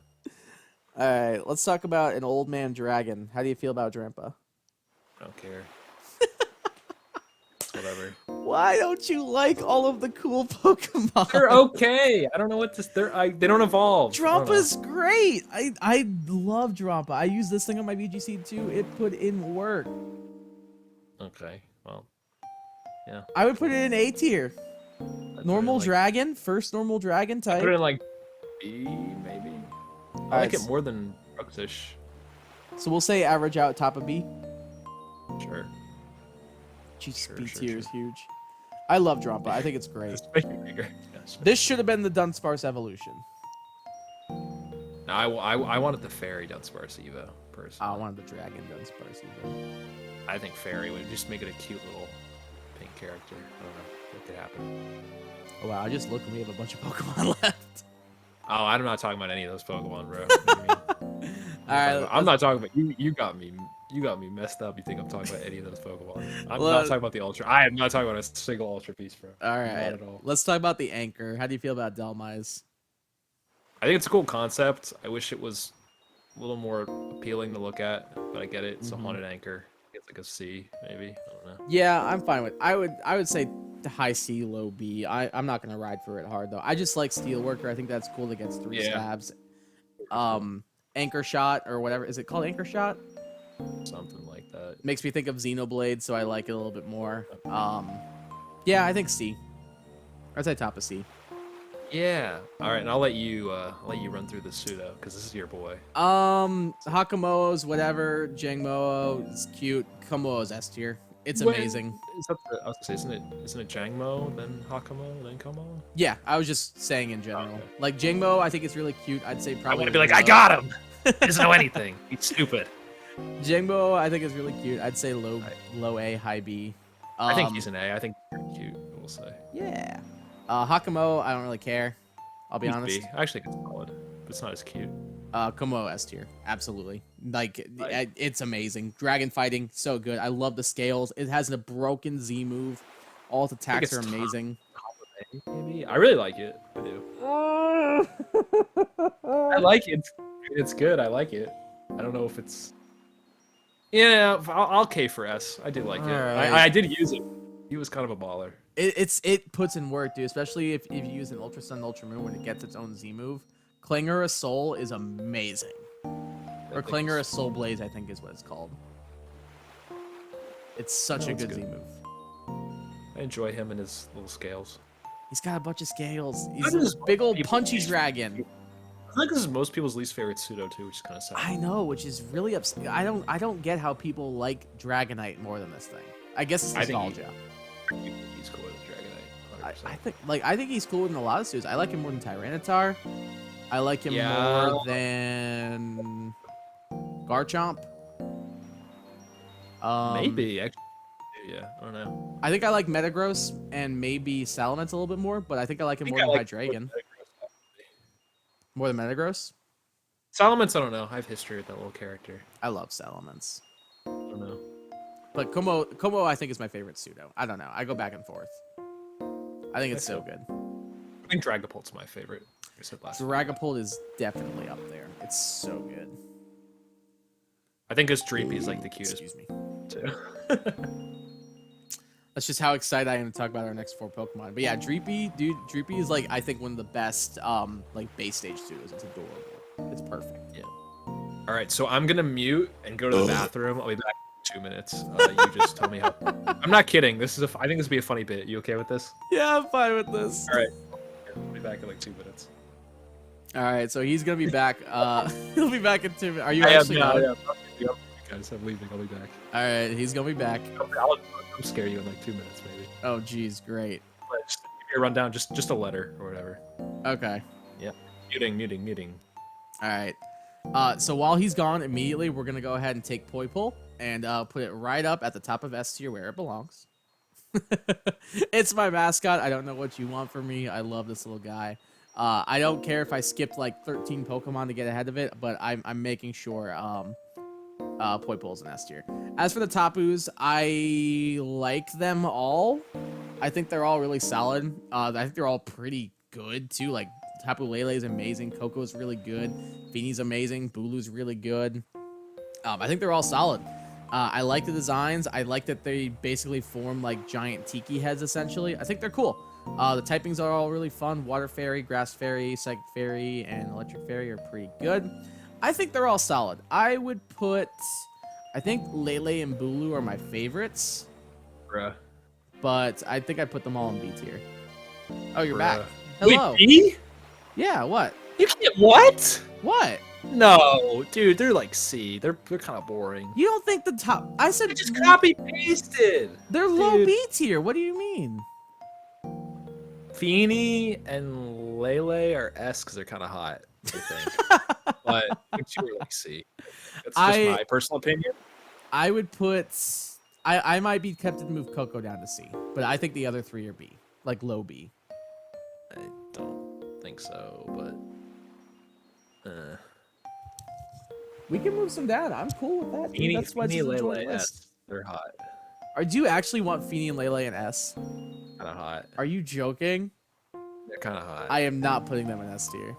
All right, let's talk about an old man dragon. How do you feel about Drampa? I don't care. Whatever. Why don't you like all of the cool Pokemon? They're okay. I don't know what to. They don't evolve. Drampa's great. I love Drampa. I use this thing on my VGC too. It put in work. Okay. Well. Yeah. I would put it in A tier. I'd Normal put it in, dragon, first normal dragon type. put it in like B, maybe. I like Alright, it more than Bruxish. So we'll say average out top of B. Sure. Jeez, Sure, B sure, tier sure. is huge. I love Drampa. I think it's great. Just make it bigger. Yes. This should have been the Dunsparce evolution. No, I wanted the fairy Dunsparce Evo, personally. I wanted the dragon Dunsparce even. I think fairy would just make it a cute little pink character. I don't know what could happen. Oh wow, I just looked and we have a bunch of Pokemon left. Oh, I'm not talking about any of those Pokemon, bro. What do you mean? Alright, I'm not talking about you. You got me. You got me messed up. You think I'm talking about any of those Pokemon? I'm Well, not talking about the Ultra. I am not talking about a single Ultra piece, bro. Alright, Not at all. let's talk about the anchor. How do you feel about Delmise? I think it's a cool concept. I wish it was a little more appealing to look at, but I get it. It's a haunted anchor. It's like a C, maybe. I don't know. Yeah, I'm fine with. I would say the high C, low B. I'm not gonna ride for it hard though. I just like Steelworker. I think that's cool. That gets 3 Yeah. stabs. Anchor shot or whatever. Is it called anchor shot? Something like that. Makes me think of Xenoblade, so I like it a little bit more. Yeah, I think C. I'd say top of C. Yeah. All right, and I'll let you run through the pseudo because this is your boy. Hakamo's whatever. Jangmo is cute. Komo's S tier. It's amazing. Is that I was gonna say, isn't it Jangmo, then Hakamo, then Komo? Yeah, I was just saying in general. Okay. Like Jangmo, I think it's really cute. I'd say I probably. want to be like, low. I got him. He doesn't know anything. He's stupid. Jangmo, I think is really cute. I'd say low A, high B. I think he's an A. I think he's pretty cute. We'll say. Yeah. Hakamo, I don't really care. I'll be He's honest. B. I actually think it's solid, but it's not as cute. Komo S tier, absolutely. Like Right. it's amazing. Dragon fighting, so good. I love the scales. It has a broken Z move. All its attacks it's are amazing. Maybe I really like it. I do. I like it. It's good. I like it. I don't know if it's. Yeah, I'll K for S. I do like it. Alright. I did use it. He was kind of a baller. It puts in work, dude. Especially if you use an Ultra Sun, Ultra Moon when it gets its own Z move. Clinger of Soul is amazing. Or Clinger of Soul Blaze, I think is what it's called. It's such a it's good Z good. move. I enjoy him and his little scales. He's got a bunch of scales. He's That is a big old people- punchy dragon. I think this is most people's least favorite pseudo too, which is kind of sad. I know, which is really upset. I don't get how people like Dragonite more than this thing. I guess it's I think nostalgia. He's cool with Dragonite. 100%. I think he's cool in a lot of suits. I like him more than Tyranitar. I like him Yeah. more than Garchomp. Maybe actually. Yeah, I don't know. I think I like Metagross and maybe Salamence a little bit more, but I think I like him more than Hydreigon. More than Metagross? Salamence, I don't know. I have history with that little character. I love Salamence. I don't know. But Como I think is my favorite pseudo. I don't know. I go back and forth. I think it's so good. I think Dragapult's my favorite. I said last. Dragapult is definitely up there. It's so good. I think his Dreepy is like the cutest Excuse me. too. That's just how excited I am to talk about our next 4 Pokemon. But yeah, Dreepy, dude, Dreepy is like I think one of the best like base stage pseudos. It's adorable. It's perfect. Yeah. All right, so I'm gonna mute and go to the bathroom. I'll be back in 2 minutes. You just tell me how. I'm not kidding. I think this will be a funny bit. You okay with this? Yeah, I'm fine with this. All right. I'll be back in like 2 minutes. All right, so he's gonna be back. He'll be back in 2 minutes. Are you I am actually now. going? Yeah. Guys, I'm leaving. I'll be back. All right, he's gonna be back. I'll scare you in like 2 minutes, maybe. Oh, geez, great. But just give me a rundown, just a letter or whatever. Okay. Yeah. Muting. All right. So while he's gone, immediately we're gonna go ahead and take Poi Pole and put it right up at the top of S tier where it belongs. It's my mascot. I don't know what you want from me. I love this little guy. I don't care if I skipped like 13 Pokemon to get ahead of it, but I'm making sure Poi Pole's an S tier. As for the Tapus, I like them all. I think they're all really solid. I think they're all pretty good too. Like Tapu Lele is amazing. Coco's really good. Feeney's amazing. Bulu's really good. I think they're all solid. I like the designs. I like that they basically form like giant tiki heads essentially. I think they're cool. The typings are all really fun. Water Fairy, Grass Fairy, Psychic Fairy, and Electric Fairy are pretty good. I think they're all solid. I would put... I think Lele and Bulu are my favorites. Bruh. But I think I put them all in B tier. Oh, you're Bruh. back. Hello. Wait, B? Yeah, what? You can't. What? What? No, dude, they're like C. They're kind of boring. You don't think the top... I said... I just copy pasted. They're low Dude. B tier. What do you mean? Feeny and Lele are S because they're kind of hot, I think. But you two are like C. That's just my personal opinion. I would put... I might be tempted to move Coco down to C. But I think the other three are B. Like low B. I don't think so, but... We can move some down. I'm cool with that. Dude. That's why it's Feeny, a Lele, joint list. S. They're hot. Do you actually want Feeny and Lele in S? Kind of hot. Are you joking? They're kind of hot. I am not putting them in S tier.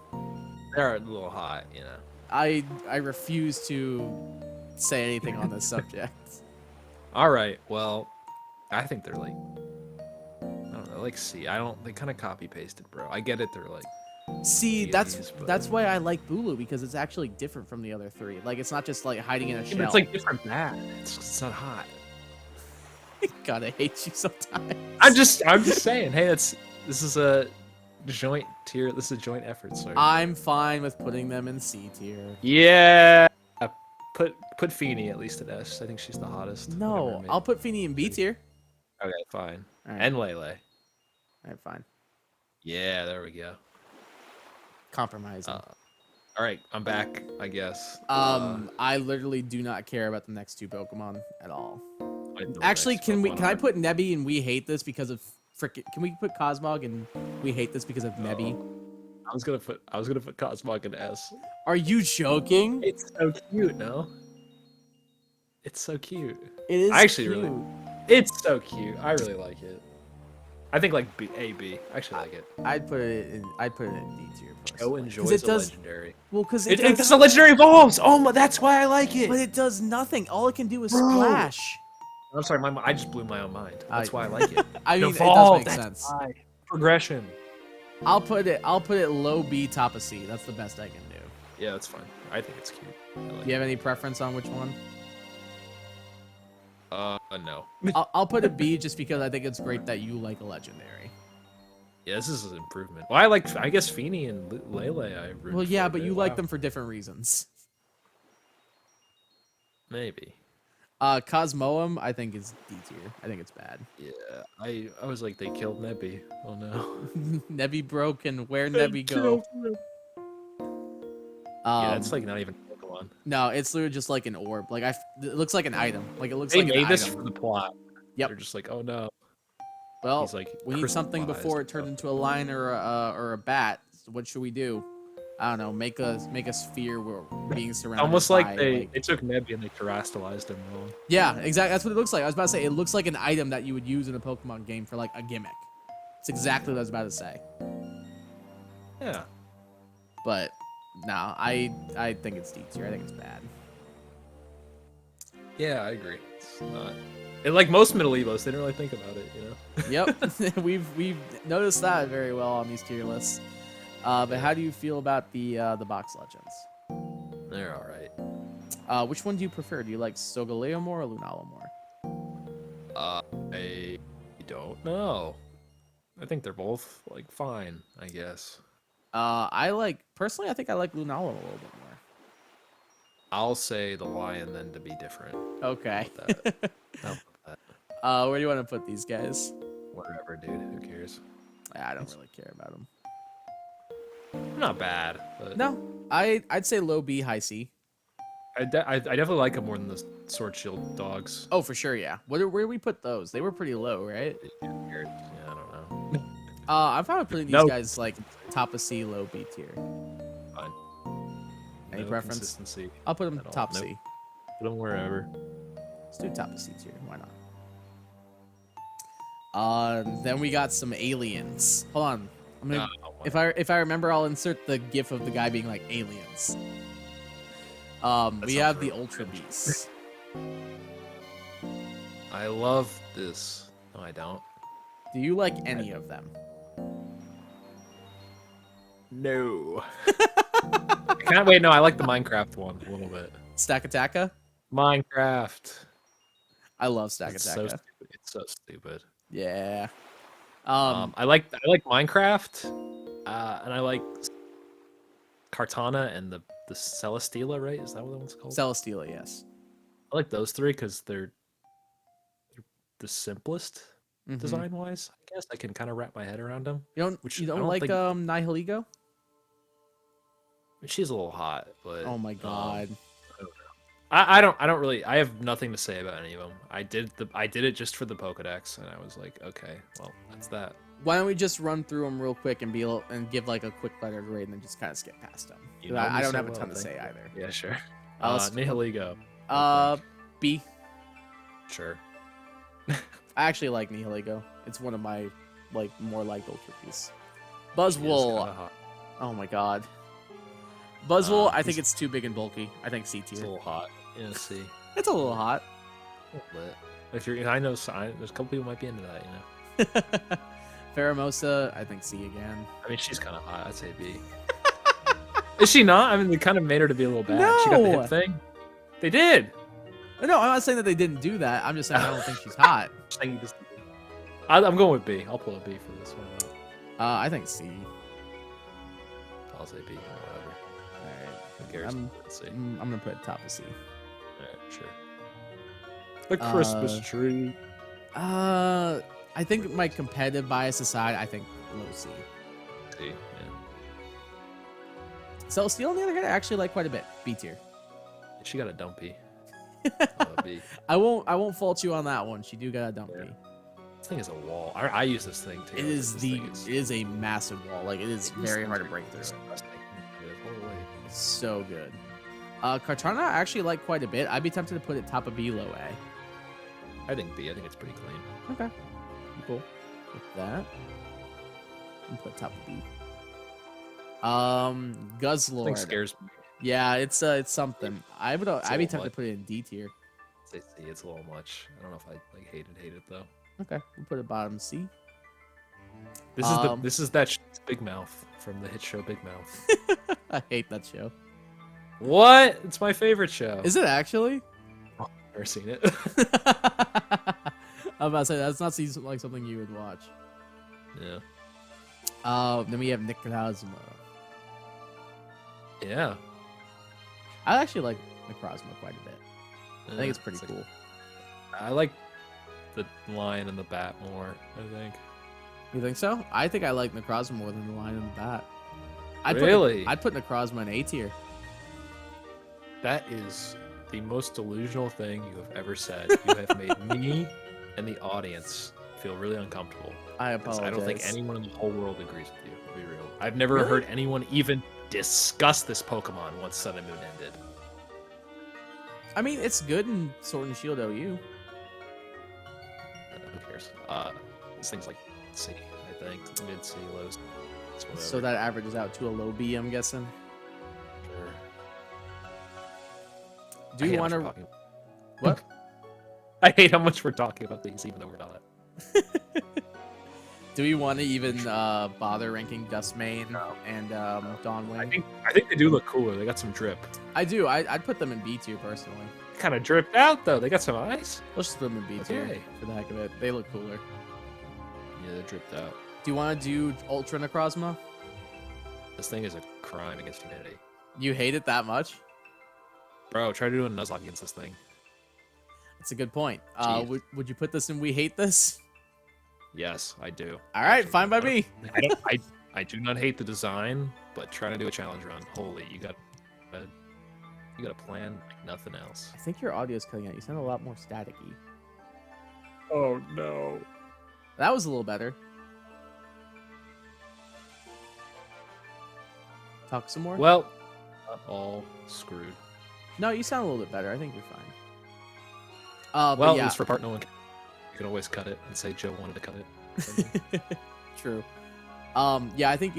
They're a little hot, you know. I refuse to say anything on this subject. All right, well, I think they're like, I don't know, like C. They kind of copy pasted, bro. I get it. They're like, See, deities, that's why I like Bulu, because it's actually different from the other three. Like, it's not just like hiding in a yeah, shell. but it's like different bad. It's not hot. God, I hate you sometimes. I'm just saying. Hey, this is a joint tier. This is a joint effort, sir. I'm fine with putting them in C tier. Yeah. Put Feeny at least at S. I think she's the hottest. No, I'll put Feeny in B tier. Okay, fine. All right. And Lele. All right, fine. Yeah, there we go. Compromising. All right, I'm back, I guess. I literally do not care about the next two Pokemon at all. I know the Actually, next can Pokemon I are- put Nebby and we hate this because of frickin'? Can we put Cosmog and we hate this because of Nebby? I was gonna put Cosmog in S. Are you joking? It's so cute, no? It's so cute. It is. I actually cute. really- It's so cute. I really like it. I think like B. I actually like it. I'd put it in D tier. Joe personally. 'Cause enjoys it a does. legendary. Well, because It's a legendary evolves. Oh my, that's why I like it. but it does nothing. All it can do is Bro. splash. I'm sorry, I just blew my own mind. That's why I like it. I mean, it does Evolve, make that's sense. why. Progression. I'll put it low B, top of C. That's the best I can do. Yeah, that's fine. I think it's cute. I like Do you have any preference on which one? No. I'll put a B just because I think it's great that you like a legendary. Yeah, this is an improvement. Well, I guess Feeny and Lele. Well, yeah, but you like them for different reasons. Maybe. Cosmoem, I think is D tier. I think it's bad. Yeah, I was like, they killed Nebby. Oh no. Nebby broke, and where Nebby go? Yeah, it's like not even Pokemon. No, it's literally just like an orb. Like it looks like an item. Like it looks They like made an this item. for the plot. Yep. They're just like, oh no. Well, He's like we need something crystallized before it and turns stuff. into a lion or a bat. So what should we do? I don't know. Make a sphere where we're being surrounded. Almost by, like they took Nebby and they terastallized him wrong. Yeah, exactly. That's what it looks like. I was about to say it looks like an item that you would use in a Pokemon game for like a gimmick. It's exactly what I was about to say. Yeah. But no, I think it's D tier. I think it's bad. Yeah, I agree. It's not. And like most middle evos, they don't really think about it, you know. Yep, we've noticed that very well on these tier lists. But how do you feel about the box legends? They're all right. Which one do you prefer? Do you like Solgaleo more or Lunala more? I don't know. I think they're both like fine, I guess. Personally, I think I like Lunala a little bit more. I'll say the lion then to be different. Okay. How about that? How about that? Where do you want to put these guys? Whatever, dude. Who cares? I don't really care about them. Not bad. But No, I'd say low B, high C. I definitely like them more than the Sword Shield dogs. Oh, for sure, yeah. Where do we put those? They were pretty low, right? Weird. Yeah, I don't know. I'm fine with putting these guys like top of C, low B tier. Fine. Any No preference? Consistency. I'll put them at all. top Nope. C. Put them wherever. Let's do top of C tier. Why not? Then we got some aliens. Hold on. I'm gonna, if I remember, I'll insert the GIF of the guy being like aliens. We have the Ultra Beasts. I love this. No, I don't. Do you like any of them? No. Wait, no, I like the Minecraft one a little bit. Stack Attacka? Minecraft. I love Stack It's Attacka. so stupid. It's so stupid. Yeah. I like Minecraft, and I like Cartana and the Celesteela, right? Is that what that one's called? Celesteela, yes. I like those three because they're the simplest design-wise. I guess I can kind of wrap my head around them. You don't like Nihiligo? She's a little hot, but Oh my god. I don't really. I have nothing to say about any of them. I did it just for the Pokedex, and I was like, okay, well, that's that. Why don't we just run through them real quick and give like a quick letter grade and then just kind of skip past them? You know I me don't so have a well, ton to thank say you. either. Yeah, sure. Let's- Nihiligo. B. Sure. I actually like Nihiligo. It's one of my more liked Ultra Beasts. Buzzwole. Oh my god. Buzzwole, I think it's too big and bulky. I think C It's a tier. little hot. Yeah, C. It's a little hot. A little bit. If you're, I know, there's a couple people might be into that, you know. Pheromosa, I think C again. I mean, she's kind of hot. I'd say B. Is she not? I mean, they kind of made her to be a little bad. She got the No! hip thing. They did. No, I'm not saying that they didn't do that. I'm just saying I don't think she's hot. I'm going with B. I'll pull a B for this one. I think C. I'll say B. Whatever. Alright. Who cares? Let's see. I'm gonna put it top of C. Alright, sure. The Christmas tree. I think my competitive bias aside, I think low C. C, yeah. Celesteela, on the other hand, I actually like quite a bit. B tier. She got a dumpy. B. I won't fault you on that one. She do got a dumpy. Yeah. This thing is a wall. I use this thing too. It is a massive wall. Like it is very hard to break through. It's so good. Cartana I actually like quite a bit. I'd be tempted to put it top of B, low A. I think B. I think it's pretty clean. Okay. Cool. With that. And put top of B. This thing Guzzlord. scares me. Yeah, it's something. I'd be tempted to put it in D tier. Say C. It's a little much. I don't know if I hate it though. Okay, we'll put it bottom C. This is that Big Mouth from the hit show Big Mouth. I hate that show. What? It's my favorite show. Is it actually? Oh, I've never seen it. I'm about to say that's not like something you would watch. Yeah. Then we have Necrozma. Yeah. I actually like Necrozma quite a bit. I think it's pretty like- cool. I like the lion and the bat more, I think. You think so? I think I like Necrozma more than the lion and the bat. Really? I'd put Necrozma in A tier. That is the most delusional thing you have ever said. You have made me and the audience feel really uncomfortable. I 'Cause apologize. I don't think anyone in the whole world agrees with you, to be real. I've never Really? heard anyone even discuss this Pokemon once Sun and Moon ended. I mean, it's good in Sword and Shield OU. Who cares? This thing's like C, I think. Mid C, low C. It's whatever. So that averages out to a low B, I'm guessing. Sure. Do I you hate how want much to? we're talking- What? I hate how much we're talking about these, even though we're not. Do we want to even bother ranking Dustmane and Dawnwing? I think they do look cooler. They got some drip. I do. I'd put them in B tier personally. Kind of dripped out though. They got some ice. Let's just put them in B tier Okay. for the heck of it. They look cooler. Yeah, they're dripped out. Do you want to do Ultra Necrozma? This thing is a crime against humanity. You hate it that much? Bro, try to do a Nuzlocke against this thing. That's a good point. Jeez. Would you put this in We Hate This? Yes, I do. All right, fine by me. I do not hate the design, but trying to do a challenge run, holy, you got a plan like nothing else. I think your audio's cutting out. You sound a lot more staticky. Oh no. That was a little better. Talk some more? Well, not all screwed. No, you sound a little bit better. I think you're fine. Well, but at yeah. least for part no one, you can always cut it and say Joe wanted to cut it. True. Yeah, I think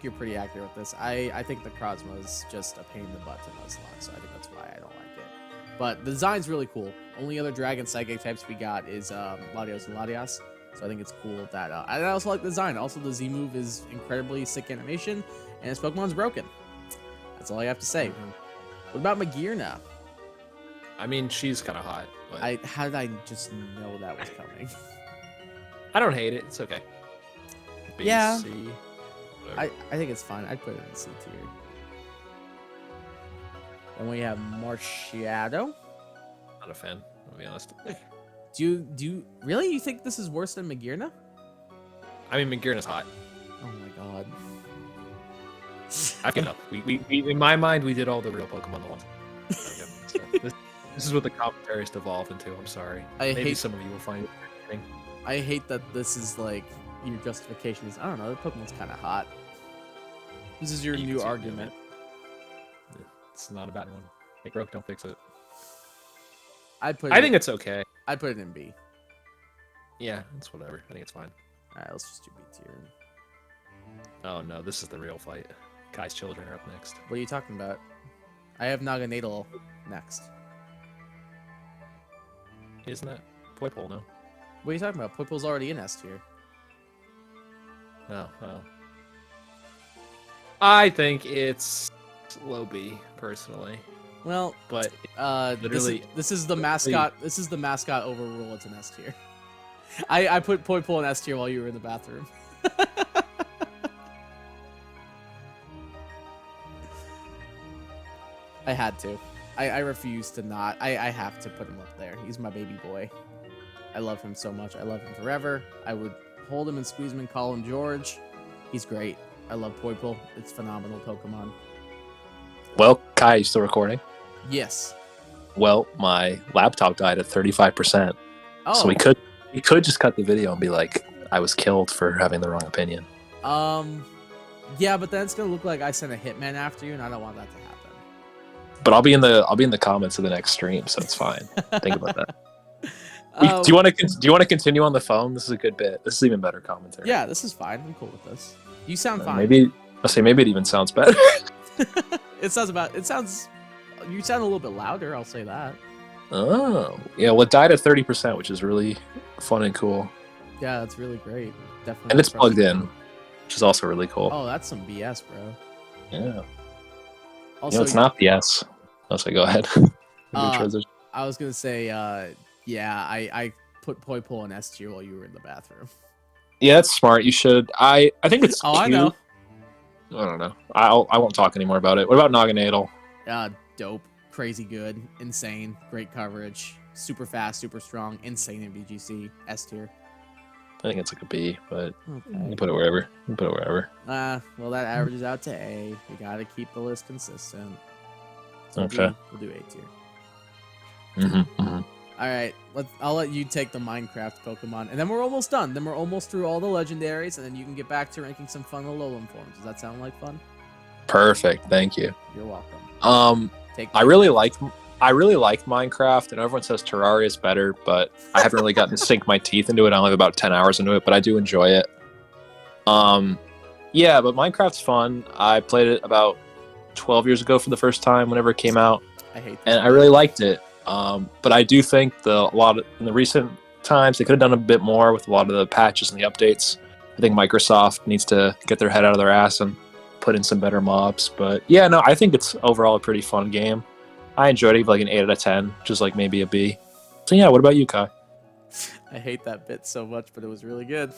you're pretty accurate with this. I think the Krozma is just a pain in the butt to Nuzlocke, so I think that's why I don't like it. But the design's really cool. Only other Dragon Psychic types we got is Latios and Latias, so I think it's cool that. And I also like the design. Also, the Z move is incredibly sick animation, and his Pokemon's broken. That's all I have to say. What about Magearna? I mean, she's kind of hot. But How did I just know that was coming? I don't hate it. It's okay. B, Yeah. C, whatever. I think it's fine. I'd put it in C tier. And we have Marshadow. Not a fan, I'll be honest. Do you really? You think this is worse than Magearna? I mean, Magearna's hot. Oh my god. I get up. We in my mind, we did all the real Pokemon the ones. This is what the commentaries devolved into. I'm sorry. Maybe some of you will find it entertaining. I hate that this is like your justification is I don't know, the Pokemon's kind of hot. This is your You can new see it, argument. It's not a bad one. Hey, broke, don't fix it. I think it's okay. I'd put it in B. Yeah, it's whatever. I think it's fine. All right, let's just do B tier. Oh no, this is the real fight. Guy's children are up next. What are you talking about? I have Naganadel next. Isn't that Poipole? No. What are you talking about? Poipol's already in S tier. No. Oh. I think it's low B personally, Well, but literally, this is the mascot. This is the mascot overrule. It's an S tier. I put Poipole in S tier while you were in the bathroom. I had to. I refuse to not. I have to put him up there. He's my baby boy. I love him so much. I love him forever. I would hold him and squeeze him and call him George. He's great. I love Poipole. It's phenomenal Pokemon. Well, Kai, you still recording? Yes. Well, my laptop died at 35%. Oh. So we could just cut the video and be like, I was killed for having the wrong opinion. Yeah, but then it's gonna look like I sent a hitman after you, and I don't want that to happen. But I'll be in the comments of the next stream, so it's fine. Think about that. Do you want to continue on the phone? This is a good bit. This is even better commentary. Yeah, this is fine. I'm cool with this. You sound fine. Maybe it even sounds better. You sound a little bit louder. I'll say that. Oh, yeah. Well, it died at 30%, which is really fun and cool. Yeah, that's really great. Definitely. And it's plugged in, which is also really cool. Oh, that's some BS, bro. Yeah. Also, It's not BS. I'll say go ahead. I was gonna say, yeah, I put Poipole in S tier while you were in the bathroom. Yeah, that's smart. You should. I think it's. Oh, cute. I know. I don't know. I won't talk anymore about it. What about Naganadel? Dope, crazy good, insane, great coverage, super fast, super strong, insane in VGC, S tier. I think it's like a B, but Okay. you can put it wherever. Well, that averages out to A. We gotta keep the list consistent. So Okay. We'll do A tier. Mm-hmm. All right, I'll let you take the Minecraft Pokemon, and then we're almost done. Then we're almost through all the legendaries, and then you can get back to ranking some fun Alolan forms. Does that sound like fun? Perfect. Thank you. You're welcome. I really like Minecraft, and everyone says Terraria is better, but I haven't really gotten to sink my teeth into it. I only have about 10 hours into it, but I do enjoy it. Yeah, but Minecraft's fun. I played it about 12 years ago for the first time whenever it came out, I hate and I really liked it. But I do think in the recent times they could have done a bit more with a lot of the patches and the updates. I think Microsoft needs to get their head out of their ass and put in some better mobs. But yeah, no, I think it's overall a pretty fun game. I enjoyed it, like an 8 out of 10, just like maybe a B. So yeah, what about you, Kai? I hate that bit so much, but it was really good.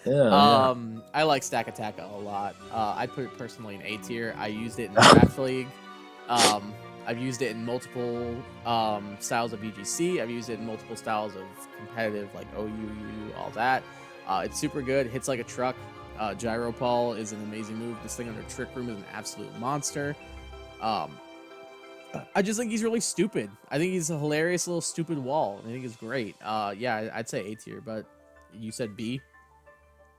Yeah. I like Stack Attack a lot. I put it personally in A tier. I used it in Draft League. I've used it in multiple styles of VGC. I've used it in multiple styles of competitive, like OU, UU, all that. It's super good. Hits like a truck. Gyro Paul is an amazing move. This thing under Trick Room is an absolute monster. I just think he's really stupid. I think he's a hilarious little stupid wall. I think it's great. Yeah, I'd say A tier, but you said B.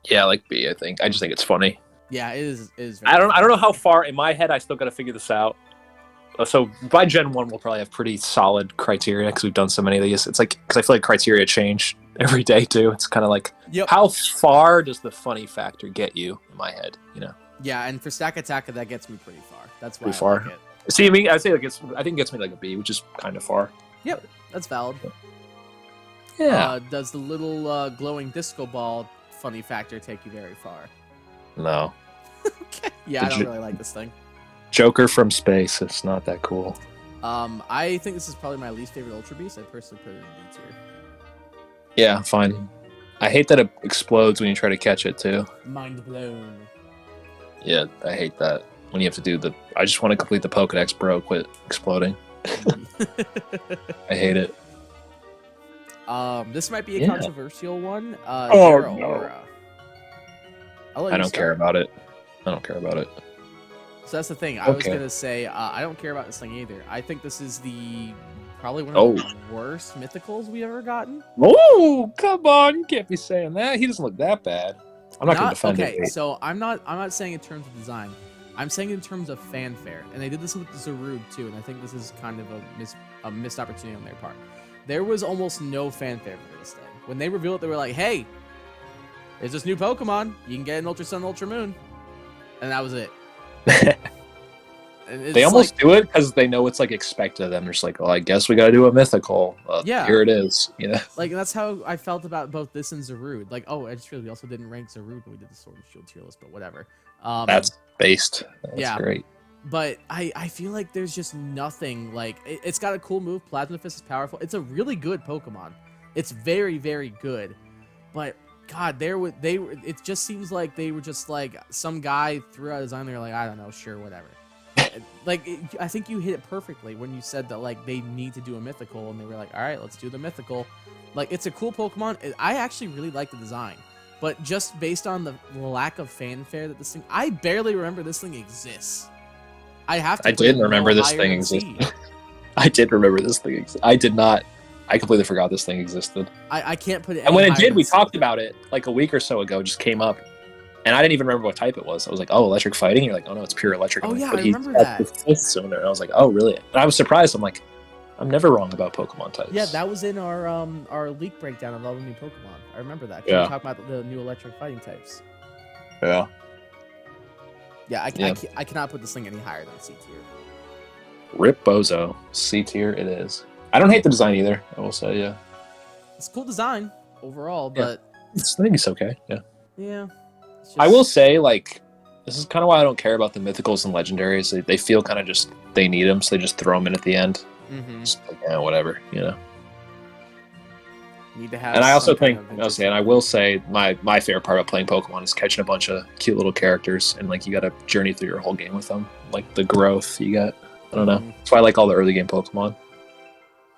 Yeah, like B. I think. I just think it's funny. Yeah, it is. It is. I don't know how far in my head. I still got to figure this out. So by Gen 1, we'll probably have pretty solid criteria because we've done so many of these. It's like, because I feel like criteria change every day too. It's kind of like, how far does the funny factor get you in my head, you know? Yeah, and for Stack Attack, that gets me pretty far. That's why pretty far. I like it. See, I mean, I'd say like I think it gets me like a B, which is kind of far. Yep, that's valid. Yeah. Does the little glowing disco ball funny factor take you very far? No. Okay. Yeah, I don't really like this thing. Joker from space. It's not that cool. I think this is probably my least favorite Ultra Beast. I personally put it in B tier. Yeah, fine. I hate that it explodes when you try to catch it too. Mind blown. Yeah, I hate that. When you have to do I just want to complete the Pokedex, bro. Quit exploding. I hate it. This might be a controversial one. Oh, no. Aura. I don't care about it. I don't care about it. So that's the thing. I was gonna say I don't care about this thing either. I think this is probably one of the worst mythicals we ever gotten. Oh, come on! You can't be saying that. He doesn't look that bad. I'm not gonna defend it. Okay, so I'm not saying in terms of design. I'm saying in terms of fanfare, and they did this with Zarude too, and I think this is kind of a missed opportunity on their part. There was almost no fanfare for this thing. When they revealed it, they were like, "Hey, there's this new Pokemon. You can get an Ultra Sun, Ultra Moon," and that was it. They almost do it because they know it's like expected of them. They're just like, "Well, I guess we gotta do a mythical." Yeah, here it is. Yeah, like that's how I felt about both this and Zarude. Like, I just realized we also didn't rank Zarude when we did the Sword and Shield tier list, but whatever. That's based. That's great. But I feel like there's just nothing like it's got a cool move. Plasma Fist is powerful. It's a really good Pokemon. It's very, very good. But God, it just seems like they were just like some guy threw out a design. They're like, I don't know, sure, whatever. I think you hit it perfectly when you said that like they need to do a mythical, and they were like, all right, let's do the mythical. Like, it's a cool Pokemon. I actually really like the design. But just based on the lack of fanfare that this thing... I barely remember this thing exists. I did remember this thing existed. I did remember this thing existed. I did not. I completely forgot this thing existed. I can't put it... And when it did, we talked about it like a week or so ago. It just came up. And I didn't even remember what type it was. I was like, oh, electric fighting? You're like, oh, no, it's pure electric. Oh, yeah, I remember that. Sooner. And I was like, oh, really? And I was surprised. I'm like, I'm never wrong about Pokemon types. Yeah, that was in our leak breakdown of all the new Pokemon. I remember that. Yeah. We talked about the new electric fighting types. Yeah. Yeah, I cannot put this thing any higher than C tier. Rip Bozo. C tier it is. I don't hate the design either, I will say, yeah. It's a cool design overall, but... I think it's okay, yeah. Yeah. I will say, like, this is kind of why I don't care about the mythicals and legendaries. They feel kind of just, they need them, so they just throw them in at the end. Mm-hmm. Just like, yeah, whatever, you know. Need to have. And I also think, and I will say, my favorite part about playing Pokemon is catching a bunch of cute little characters, and like you got to journey through your whole game with them, like the growth you got. I don't know. That's why I like all the early game Pokemon.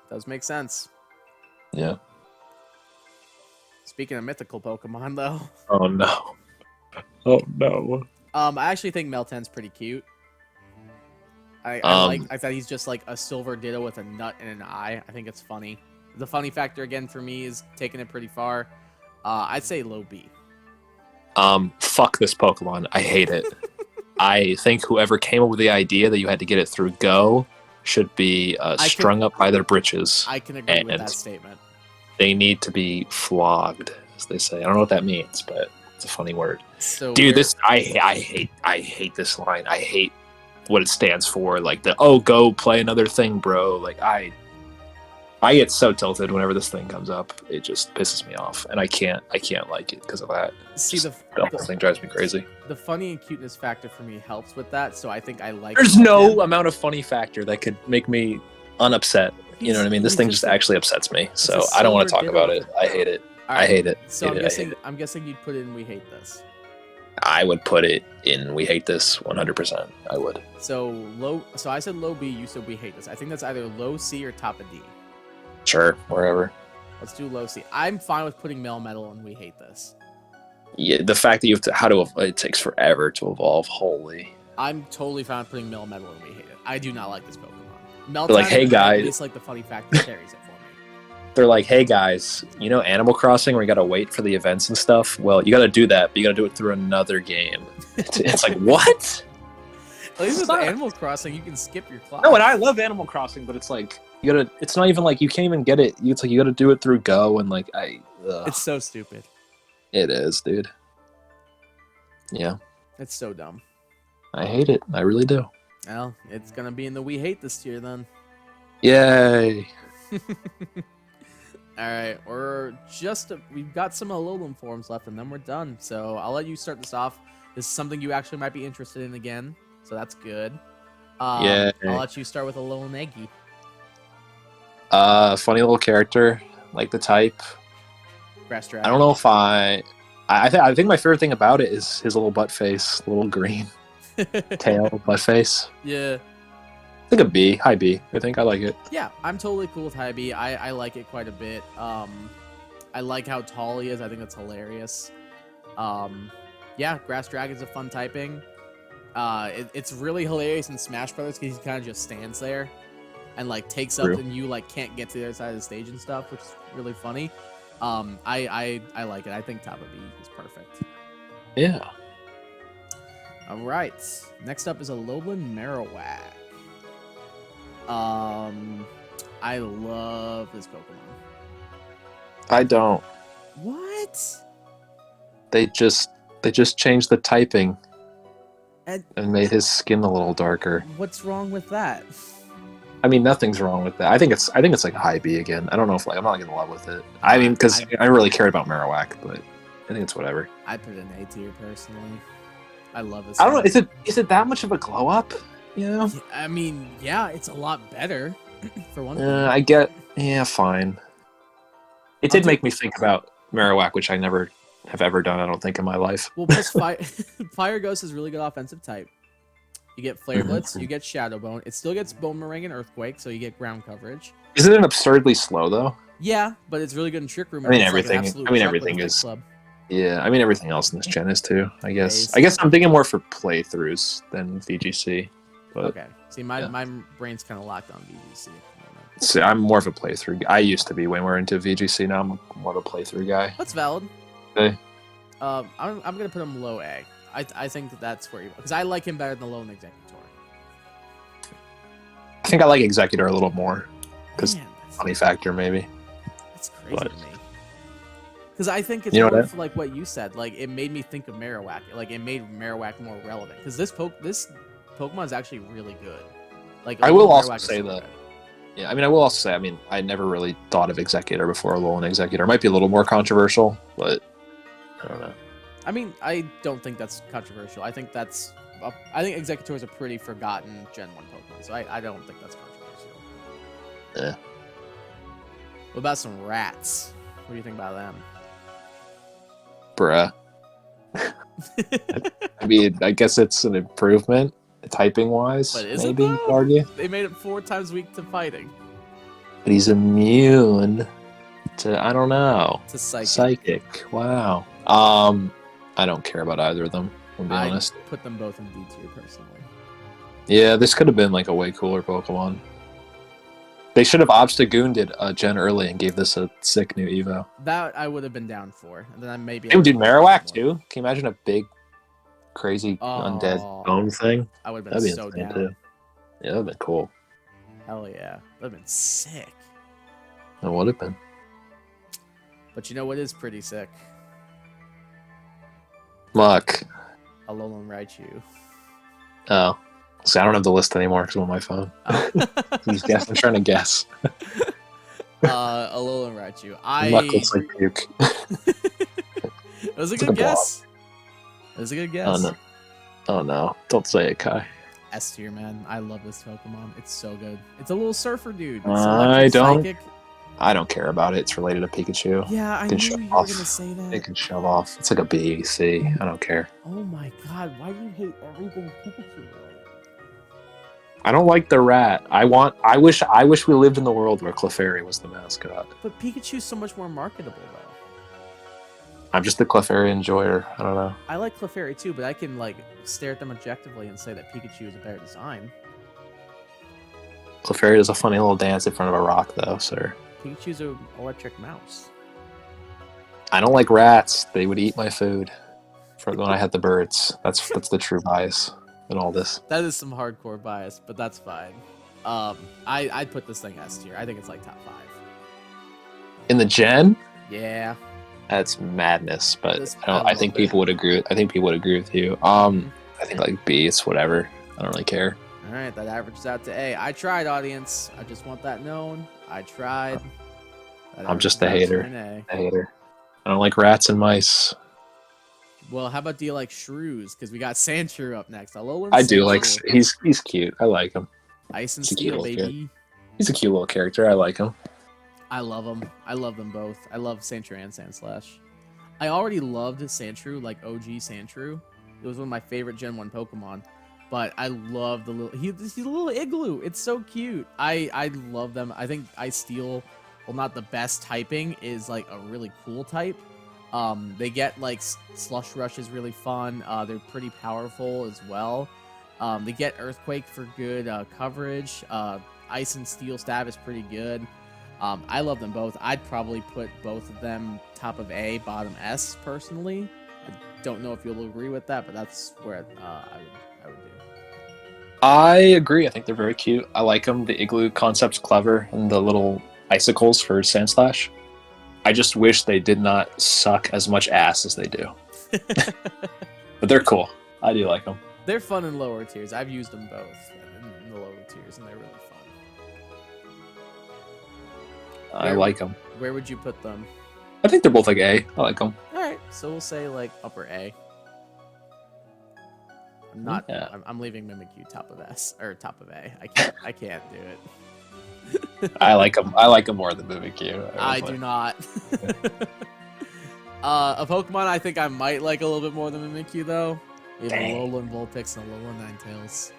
Does make sense. Yeah. Speaking of mythical Pokemon, though. Oh no. Oh no. I actually think Meltan's pretty cute. I thought he's just like a silver Ditto with a nut and an eye. I think it's funny. The funny factor again for me is taking it pretty far. I'd say low B. Fuck this Pokemon. I hate it. I think whoever came up with the idea that you had to get it through Go should be strung up by their britches. I can agree with that statement. They need to be flogged, as they say. I don't know what that means, but it's a funny word. So dude, I hate this line. I hate what it stands for. Like go play another thing, bro. Like I get so tilted whenever this thing comes up. It just pisses me off, and I can't like it because of that. See, the whole thing drives me crazy. The funny and cuteness factor for me helps with that, so I think I like. There's no amount of funny factor that could make me unupset. You know what I mean? This thing just actually upsets me, so I don't want to talk about it. I hate it. All I hate it. So Hate it, I hate it. I'm guessing you'd put in We Hate This. I would put it in We Hate This 100%. I would. So I said low B, you said We Hate This. I think that's either low C or top of D. Sure, wherever. Let's do low C. I'm fine with putting Male Metal in We Hate This. Yeah, the fact that you have to it takes forever to evolve. Holy. I'm totally fine with putting Male Metal in We Hate It. I do not like this Pokemon. Meltdown, They're like, hey guys. It's like the funny fact that carries it for me. They're like, hey guys, you know Animal Crossing where you gotta wait for the events and stuff? Well, you gotta do that, but you gotta do it through another game. It's like, what? At least with Animal Crossing, you can skip your clock. No, and I love Animal Crossing, but it's like you gotta. It's not even like you can't even get it. It's like you gotta do it through Go, and like It's so stupid. It is, dude. Yeah. It's so dumb. I hate it. I really do. Well, it's gonna be in the We Hate This tier then. Yay. All right, we've got some Alolan forms left, and then we're done. So I'll let you start this off. This is something you actually might be interested in again, so that's good. Yeah. I'll let you start with Alolan Eggy. Funny little character, like the type. Grass Dragon. I don't know if I think my favorite thing about it is his little butt face, little green tail butt face. Yeah. I think a B, high B. I think I like it. Yeah, I'm totally cool with high B. I like it quite a bit. I like how tall he is. I think that's hilarious. Yeah, Grass Dragon's a fun typing. It's really hilarious in Smash Brothers because he kind of just stands there and like takes up, and you like can't get to the other side of the stage and stuff, which is really funny. I like it. I think top of B is perfect. Yeah. All right. Next up is Alolan Marowak. I love this Pokemon. I don't. What? They just changed the typing And made his skin a little darker. what's wrong with that? I mean, nothing's wrong with that. I think it's like high B again. I don't know if I'm not in love with it. I mean, because I really cared about Marowak, but I think it's whatever. I put it in A tier personally. I love this. I don't know. Is it that much of a glow up? You know? I mean, yeah, it's a lot better for one thing. I get. Yeah, fine. It did make me think about Marowak, which I never have ever done. I don't think in my life. Well, plus Fire Ghost is really good offensive type. You get Flare Blitz, you get Shadow Bone. It still gets Boomerang and Earthquake, so you get ground coverage. Isn't it absurdly slow though? Yeah, but it's really good in Trick Room. I mean, and it's everything. Like an absolute I mean, truck everything with a is. club. Yeah, I mean everything else in this gen is too. I guess. Okay, I guess I'm thinking more for playthroughs than VGC. But Okay. See, my brain's kind of locked on VGC. so I'm more of a playthrough. I used to be way more into VGC. Now I'm more of a playthrough guy. That's valid. Okay. I'm gonna put him low A. I think that's where because I like him better than Alolan Executor. I think I like Executor a little more because Man, funny factor maybe. that's crazy But- to me. Because I think it's You know more what of like what you said. Like it made me think of Marowak. Like it made Marowak more relevant. Because this Pokemon is actually really good. Like I will Alolan also Marowak is say so that- good. Yeah, I mean I will also say I never really thought of Executor before Alolan Executor. It might be a little more controversial, but I don't know. I mean, I don't think that's controversial. I think I think Executor is a pretty forgotten Gen 1 Pokemon, so I don't think that's controversial. Yeah. What about some rats? What do you think about them? Bruh. I mean, I guess it's an improvement, typing wise. But is it maybe you though? could argue. They made it 4 times weak to fighting. But he's immune to I don't know. To Psychic. Psychic. Wow. I don't care about either of them, to be honest. Put them both in D tier personally. Yeah, this could have been like a way cooler Pokemon. They should have Obstagooned it Gen early and gave this a sick new Evo. That I would have been down for. And then I maybe. They would do Marowak too. Can you imagine a big, crazy undead Oh. bone thing? I would have That'd been be so insane down. too. Yeah, that'd been cool. Hell yeah. That would have been sick. It would have been. But you know what is pretty sick? Muck. Alolan Raichu. Oh. See, I don't have the list anymore because I'm on my phone. Just guess. I'm trying to guess. Alolan Raichu. Muck looks like puke. It was a It's good like a blob. guess. It was a good guess. Oh no. Oh no. Don't say it, Kai. S tier, man. I love this Pokemon. It's so good. It's a little surfer dude. It's I electric, don't- psychic. I don't care about it. It's related to Pikachu. Yeah, I Can knew shove you were off. gonna say that. It can shove off. It's like a B, C. I don't care. Oh my god, why do you hate everything Pikachu? I don't like the rat. I wish we lived in the world where Clefairy was the mascot. But Pikachu's so much more marketable, though. I'm just the Clefairy enjoyer. I don't know. I like Clefairy too, but I can like stare at them objectively and say that Pikachu is a better design. Clefairy does a funny little dance in front of a rock, though, sir. Pikachu's an electric mouse. I don't like rats. They would eat my food. For when I had the birds. That's the true bias in all this. That is some hardcore bias, but that's fine. I'd put this thing S tier. I think it's like top 5. In the gen, Yeah. that's madness. But This- I think people would agree. I think people would agree with you. I think like B. It's whatever. I don't really care. All right, that averages out to A. I tried, audience. I just want that known. I tried. That I'm just a averages out to hater. an I hate her. I don't like rats and mice. A. Well, how about do you like shrews? Because we got Sandshrew up next. Alolan I do like. Sandshrew. He's cute. I like him. Ice and he's a cute Steel, little baby. He's a cute little character. I like him. I love them. I love them both. I love Sandshrew and Sandslash. I already loved Sandshrew, like OG Sandshrew. It was one of my favorite Gen 1 Pokemon. But I love the little... He's a little igloo. It's so cute. I love them. I think Ice Steel, well, not the best typing, is like a really cool type. They get like Slush Rush is really fun. They're pretty powerful as well. They get Earthquake for good coverage. Ice and Steel Stab is pretty good. I love them both. I'd probably put both of them top of A, bottom S, personally. I don't know if you'll agree with that, but that's where I would do. I agree. I think they're very cute. I like them. The igloo concept's clever, and the little icicles for Sandslash. I just wish they did not suck as much ass as they do. But they're cool. I do like them. They're fun in lower tiers. I've used them both in the lower tiers, and they're really fun. I like them. Where would you put them? I think they're both like A. I like them. All right, so we'll say like upper A. I'm not. Yeah. I'm leaving Mimikyu top of S or top of A. I can't do it. I like them. I like them more than Mimikyu. I do not. A Pokemon I think I might like a little bit more than Mimikyu though. We have Dang. Alolan Vulpix and Alolan Ninetales.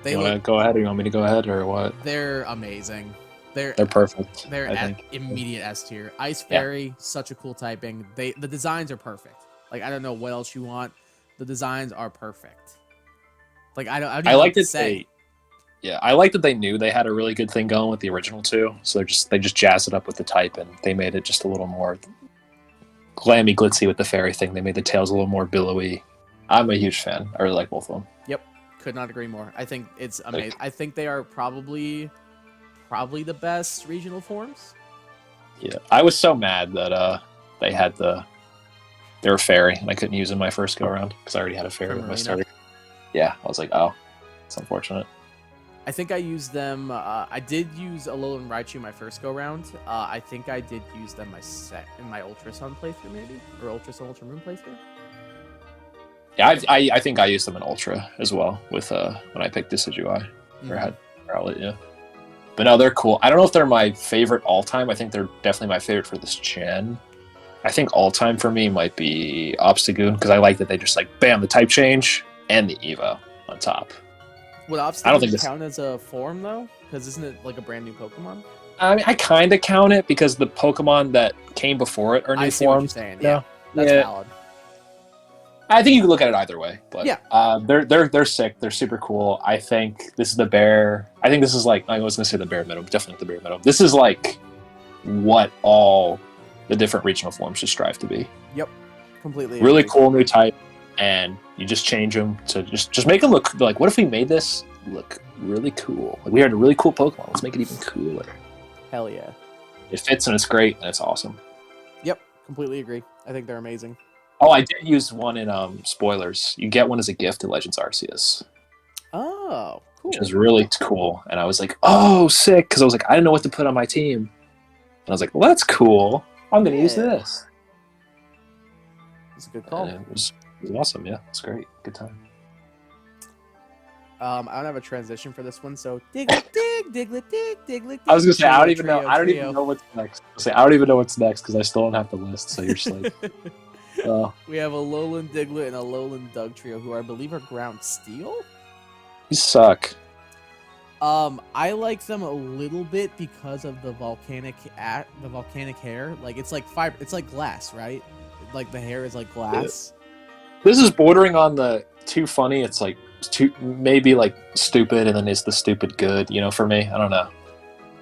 They You want to look, go ahead, or you want me to go ahead, or what? they're amazing. They're perfect. They're I at think. immediate S tier. Ice Yeah. Fairy, such a cool typing. The designs are perfect. Like I don't know what else you want. The designs are perfect. Like I don't I know what like to that say. I like that they knew they had a really good thing going with the original two, so they just jazzed it up with the type, and they made it just a little more glammy, glitzy with the fairy thing. They made the tails a little more billowy. I'm a huge fan. I really like both of them. Could not agree more. I think it's amazing. I think they are probably the best regional forms. Yeah, I was so mad that they were fairy, and I couldn't use them my first go around because I already had a fairy From with my Arena? starter. Yeah, I was like, oh, it's unfortunate. I think I used them. I did use Alolan Raichu my first go round. I think I did use them in my Ultra Sun playthrough, maybe, or Ultra Sun Ultra Moon playthrough. Yeah, I think I used them in Ultra as well with when I picked Decidueye or had Rowlet, yeah. But no, they're cool. I don't know if they're my favorite all time. I think they're definitely my favorite for this gen. I think all time for me might be Obstagoon because I like that they just like bam the type change and the Evo on top. Would I don't Obstagoon think this- count as a form though? Because isn't it like a brand new Pokemon? I mean, I kind of count it because the Pokemon that came before it are new I see what you're forms. saying. Yeah. Yeah, that's Yeah. valid. I think you can look at it either way, but Yeah. they're sick. They're super cool. I think this is the bear. I think this is like I was gonna say the bare minimum. Definitely the bare minimum. This is like what all the different regional forms should strive to be. Completely. Really agree. cool new type, and you just change them to just make them look like. What if we made this look really cool? Like we had a really cool Pokemon. Let's make it even cooler. Hell yeah. It fits and it's great and it's awesome. Yep. Completely agree. I think they're amazing. Oh, I did use one in spoilers. You get one as a gift at Legends Arceus, Oh, cool. which is really cool. And I was like, oh, sick, because I was like, I didn't know what to put on my team. And I was like, well, that's cool. I'm gonna use Yeah. this. It's a good call. And it was awesome. Yeah, it's great. Good time. I don't have a transition for this one, so Diglett dig, Diglett dig, Diglett dig. I was gonna say I don't even Trio, know. I don't trio. even know what's next. I don't even know what's next because I still don't have the list. So you're just like, oh, We have a Lowland Diglett and a Lowland Dugtrio, who I believe are ground steel. you suck. I like them a little bit because of the volcanic hair. Like it's like fiber. It's like glass, right? Like the hair is like glass. This is bordering on the too funny. It's like too maybe like stupid, and then is the stupid good? You know, for me, I don't know.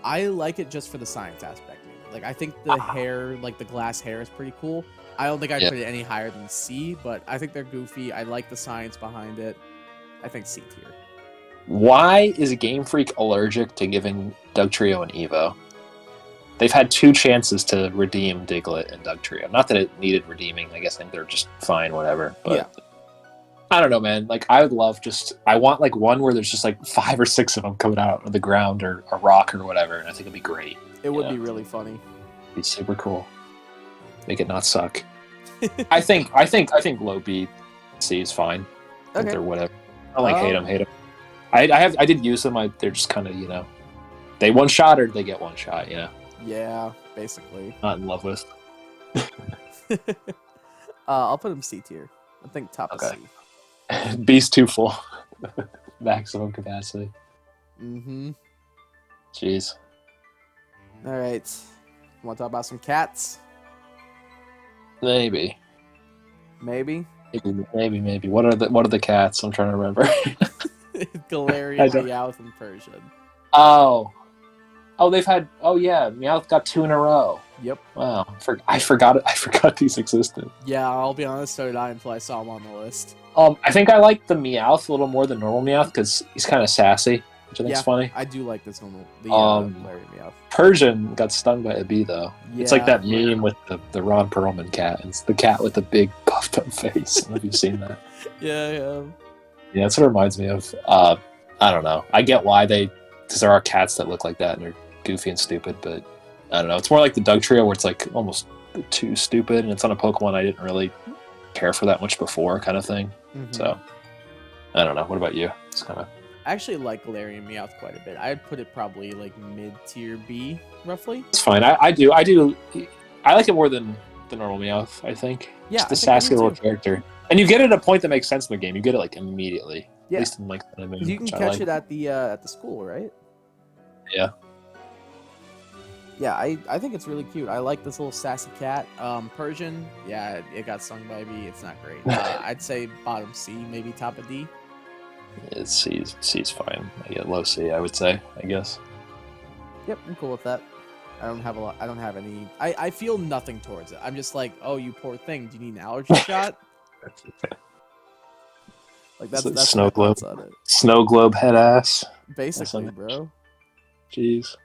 I like it just for the science aspect. Maybe. Like I think the hair, like the glass hair, is pretty cool. I don't think I'd put it any higher than C, but I think they're goofy. I like the science behind it. I think C tier. Why is Game Freak allergic to giving Dugtrio an Evo? They've had 2 chances to redeem Diglett and Dugtrio. Not that it needed redeeming. I guess they're just fine, whatever. But yeah. I don't know, man. Like I would love I want like one where there's just like 5 or 6 of them coming out of the ground or a rock or whatever, and I think it'd be great. It would be really funny. It'd be super cool. Make it not suck. I think low B C is fine. I think they're whatever. I like hate them. I did use them. They're just kind of, you know, they one shot or they get one shot, you know. Yeah, basically. Not in love with. I'll put them C tier. I think top of C. B's too full. Maximum capacity. Mm-hmm. Jeez. All right. Want to talk about some cats? Maybe. Maybe. What are the cats? I'm trying to remember. Galarian, Meowth, and Persian. Oh, they've had. Oh yeah, Meowth got 2 in a row. Yep. Wow, I forgot it. I forgot these existed. Yeah, I'll be honest. So did I until I saw him on the list. I think I like the Meowth a little more than normal Meowth because he's kind of sassy, which I think is funny. I do like this normal. The Galarian Meowth. Persian got stung by a bee though. Yeah, it's like that meme with the Ron Perlman cat. It's the cat with the big puffed up face. I don't know if you've seen that. Yeah. Yeah, that's what it reminds me of. I don't know. I get why because there are cats that look like that and they're goofy and stupid, but I don't know. It's more like the Dugtrio where it's like almost too stupid, and it's on a Pokemon I didn't really care for that much before, kind of thing. Mm-hmm. So I don't know. What about you? It's kind of. I actually like Galarian Meowth quite a bit. I'd put it probably like mid-tier B, roughly. It's fine. I do. I like it more than the normal Meowth, I think. Yeah, just the sassy little character. And you get it at a point that makes sense in the game. You get it like immediately. Yeah. At least in like the you can catch it at the school, right? Yeah. Yeah, I think it's really cute. I like this little sassy cat. Persian, yeah, it got stung by a bee. It's not great. I'd say bottom C, maybe top of D. Yeah, C's fine. I get low C, I would say, I guess. Yep, I'm cool with that. I don't have any. I feel nothing towards it. I'm just like, oh, you poor thing. Do you need an allergy shot? Like that's snow globe. On it. Snow globe head ass. Basically, bro. Jeez.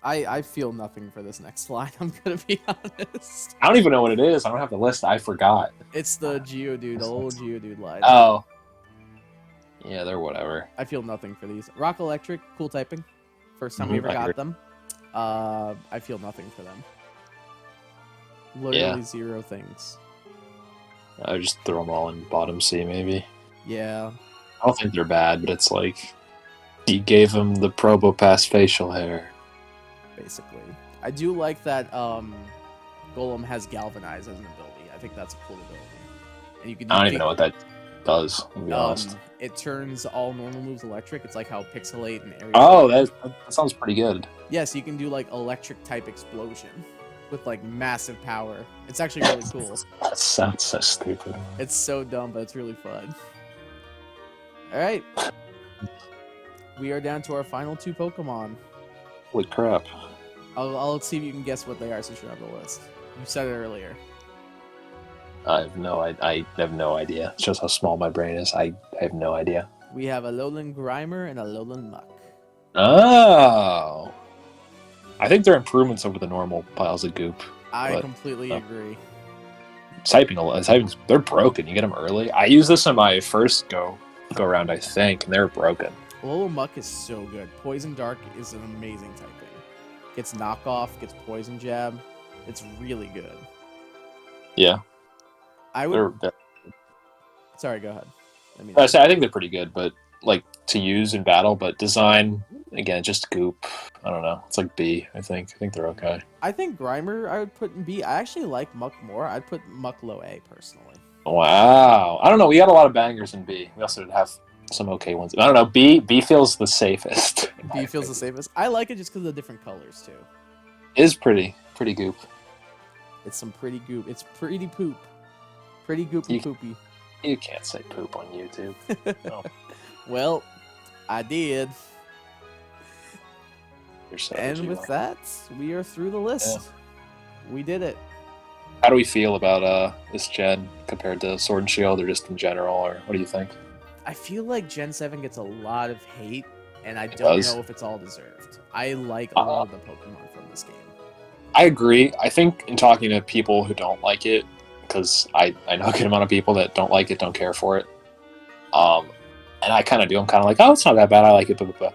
I feel nothing for this next line. I'm gonna be honest. I don't even know what it is. I don't have the list. I forgot. It's the Geodude, old Geodude line. Oh. Yeah, they're whatever. I feel nothing for these. Rock Electric, cool typing. First time we ever got them. I feel nothing for them. Literally 0 things. I would just throw them all in bottom C, maybe. Yeah. I don't think they're bad, but it's like you gave him the Probopass facial hair. Basically. I do like that Golem has Galvanize as an ability. I think that's a cool ability. And you can I don't even know what that does, to be honest. It turns all normal moves electric. It's like how Pixelate and Area. Oh, that sounds pretty good. Yes, you can do like electric type explosion with like massive power. It's actually really cool. That sounds so stupid. It's so dumb, but it's really fun. All right. We are down to our final 2 Pokemon. Holy crap. I'll see if you can guess what they are since you're on the list. You said it earlier. I have no idea. It shows how small my brain is. I have no idea. We have a Alolan Grimer and a Alolan Muck. Oh. I think they're improvements over the normal piles of goop. I completely agree. Typing, they're broken. You get them early. I used this in my first go around, I think, and they're broken. Alolan Muck is so good. Poison Dark is an amazing typing. Gets knockoff, gets Poison Jab. It's really good. Yeah. I would. Sorry, go ahead. I mean, I think they're pretty good, but like to use in battle, but design again, just goop. I don't know. It's like B. I think they're okay. I think Grimer I would put in B. I actually like Muck more. I'd put Muck low A personally. Wow. I don't know. We got a lot of bangers in B. We also have some okay ones. I don't know. B feels the safest. B feels the safest. I like it just because of the different colors too. It is pretty goop. It's some pretty goop. It's pretty poop. Pretty goopy poopy. You can't say poop on YouTube. No. Well, I did. And with that, we are through the list. Yeah. We did it. How do we feel about this gen compared to Sword and Shield, or just in general, or what do you think? I feel like Gen 7 gets a lot of hate, and I don't know if it's all deserved. I like a lot of the Pokemon from this game. I agree. I think in talking to people who don't like it, because I know a good amount of people that don't like it, don't care for it. And I kind of do. I'm kind of like, oh, it's not that bad. I like it. Blah, blah, blah.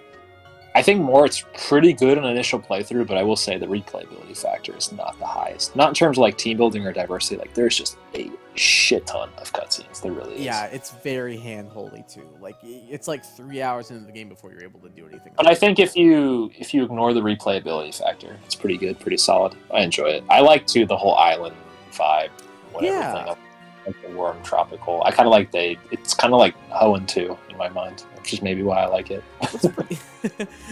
I think more it's pretty good in initial playthrough, but I will say the replayability factor is not the highest. Not in terms of like team building or diversity. Like there's just a shit ton of cutscenes. There really is. Yeah, it's very hand-holdy too. Like it's like 3 hours into the game before you're able to do anything. But I think if you ignore the replayability factor, it's pretty good, pretty solid. I enjoy it. I like too the whole island vibe, whatever thing. Like the warm tropical. I kind of like it's kind of like Hoenn 2 in my mind, which is maybe why I like it.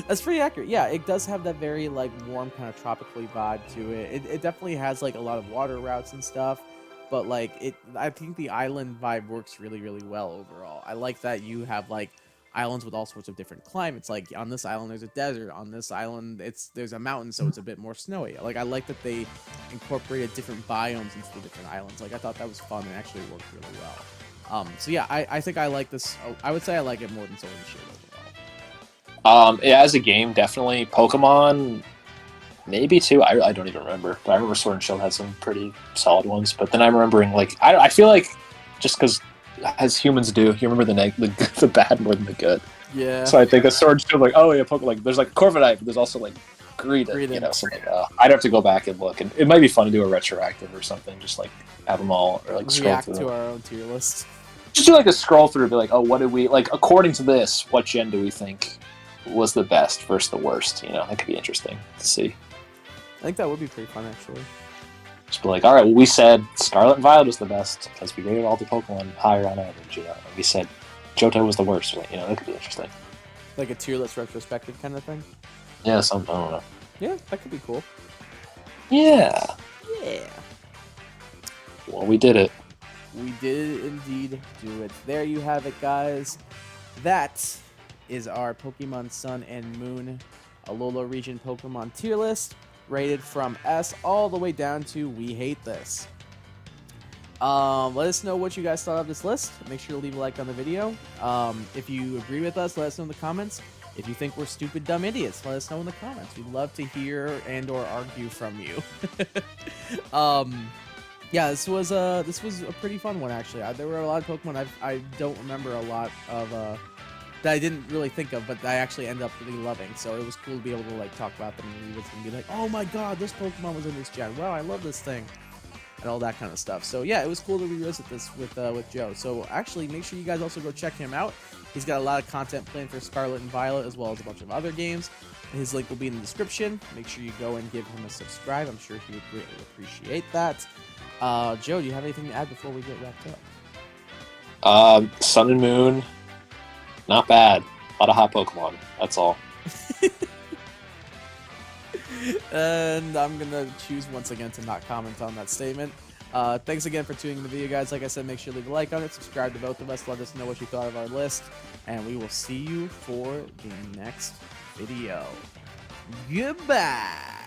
That's pretty accurate. Yeah, it does have that very like warm kind of tropically vibe to it. It definitely has like a lot of water routes and stuff, but like I think the island vibe works really, really well overall. I like that you have like islands with all sorts of different climates. Like on this island there's a desert, on this island there's a mountain, so it's a bit more snowy. Like I like that they incorporated different biomes into the different islands. Like I thought that was fun and actually worked really well. So yeah, I think I like this. I would say I like it more than Sword and Shield overall. Yeah, as a game, definitely. Pokemon, maybe too. I don't even remember, but I remember Sword and Shield had some pretty solid ones. But then I'm remembering like I feel like just because as humans do, you remember the bad more than the good. Yeah. So I think a Sword and Shield, like, oh yeah, Pokemon, like there's like Corviknight, but there's also like Greedent, you know, something. I'd have to go back and look, and it might be fun to do a retroactive or something, just like have them all or like scroll through to our own tier list. Just do like a scroll through, be like, oh, what did we like? According to this, what gen do we think was the best versus the worst? You know, that could be interesting to see. I think that would be pretty fun, actually. Just be like, all right, well, we said Scarlet and Violet was the best because we rated all the Pokemon higher on average. You know, and we said Johto was the worst. You know, that could be interesting. Like a tier list retrospective kind of thing. Yeah, I don't know. Yeah, that could be cool. Yeah. Yeah. Well, we did it. We did indeed do it. There you have it, guys. That is our Pokemon Sun and Moon Alola region Pokemon tier list, rated from S all the way down to we hate this. Let us know what you guys thought of this list. Make sure to leave a like on the video. If you agree with us, let us know in the comments. If you think we're stupid, dumb idiots, let us know in the comments. We'd love to hear and or argue from you. Yeah, this was a pretty fun one, actually. There were a lot of Pokemon I don't remember a lot of that I didn't really think of, but I actually ended up really loving. So it was cool to be able to like talk about them and revisit and be like, oh my god, this Pokemon was in this gen. Wow, I love this thing. And all that kind of stuff. So yeah, it was cool to revisit this with Joe. So actually, make sure you guys also go check him out. He's got a lot of content planned for Scarlet and Violet, as well as a bunch of other games. His link will be in the description. Make sure you go and give him a subscribe. I'm sure he would greatly appreciate that. Joe, do you have anything to add before we get wrapped up? Sun and Moon, not bad. A lot of hot Pokemon. That's all. And I'm going to choose once again to not comment on that statement. Thanks again for tuning in the video, guys. Like I said, make sure to leave a like on it. Subscribe to both of us. Let us know what you thought of our list. And we will see you for the next video. Goodbye.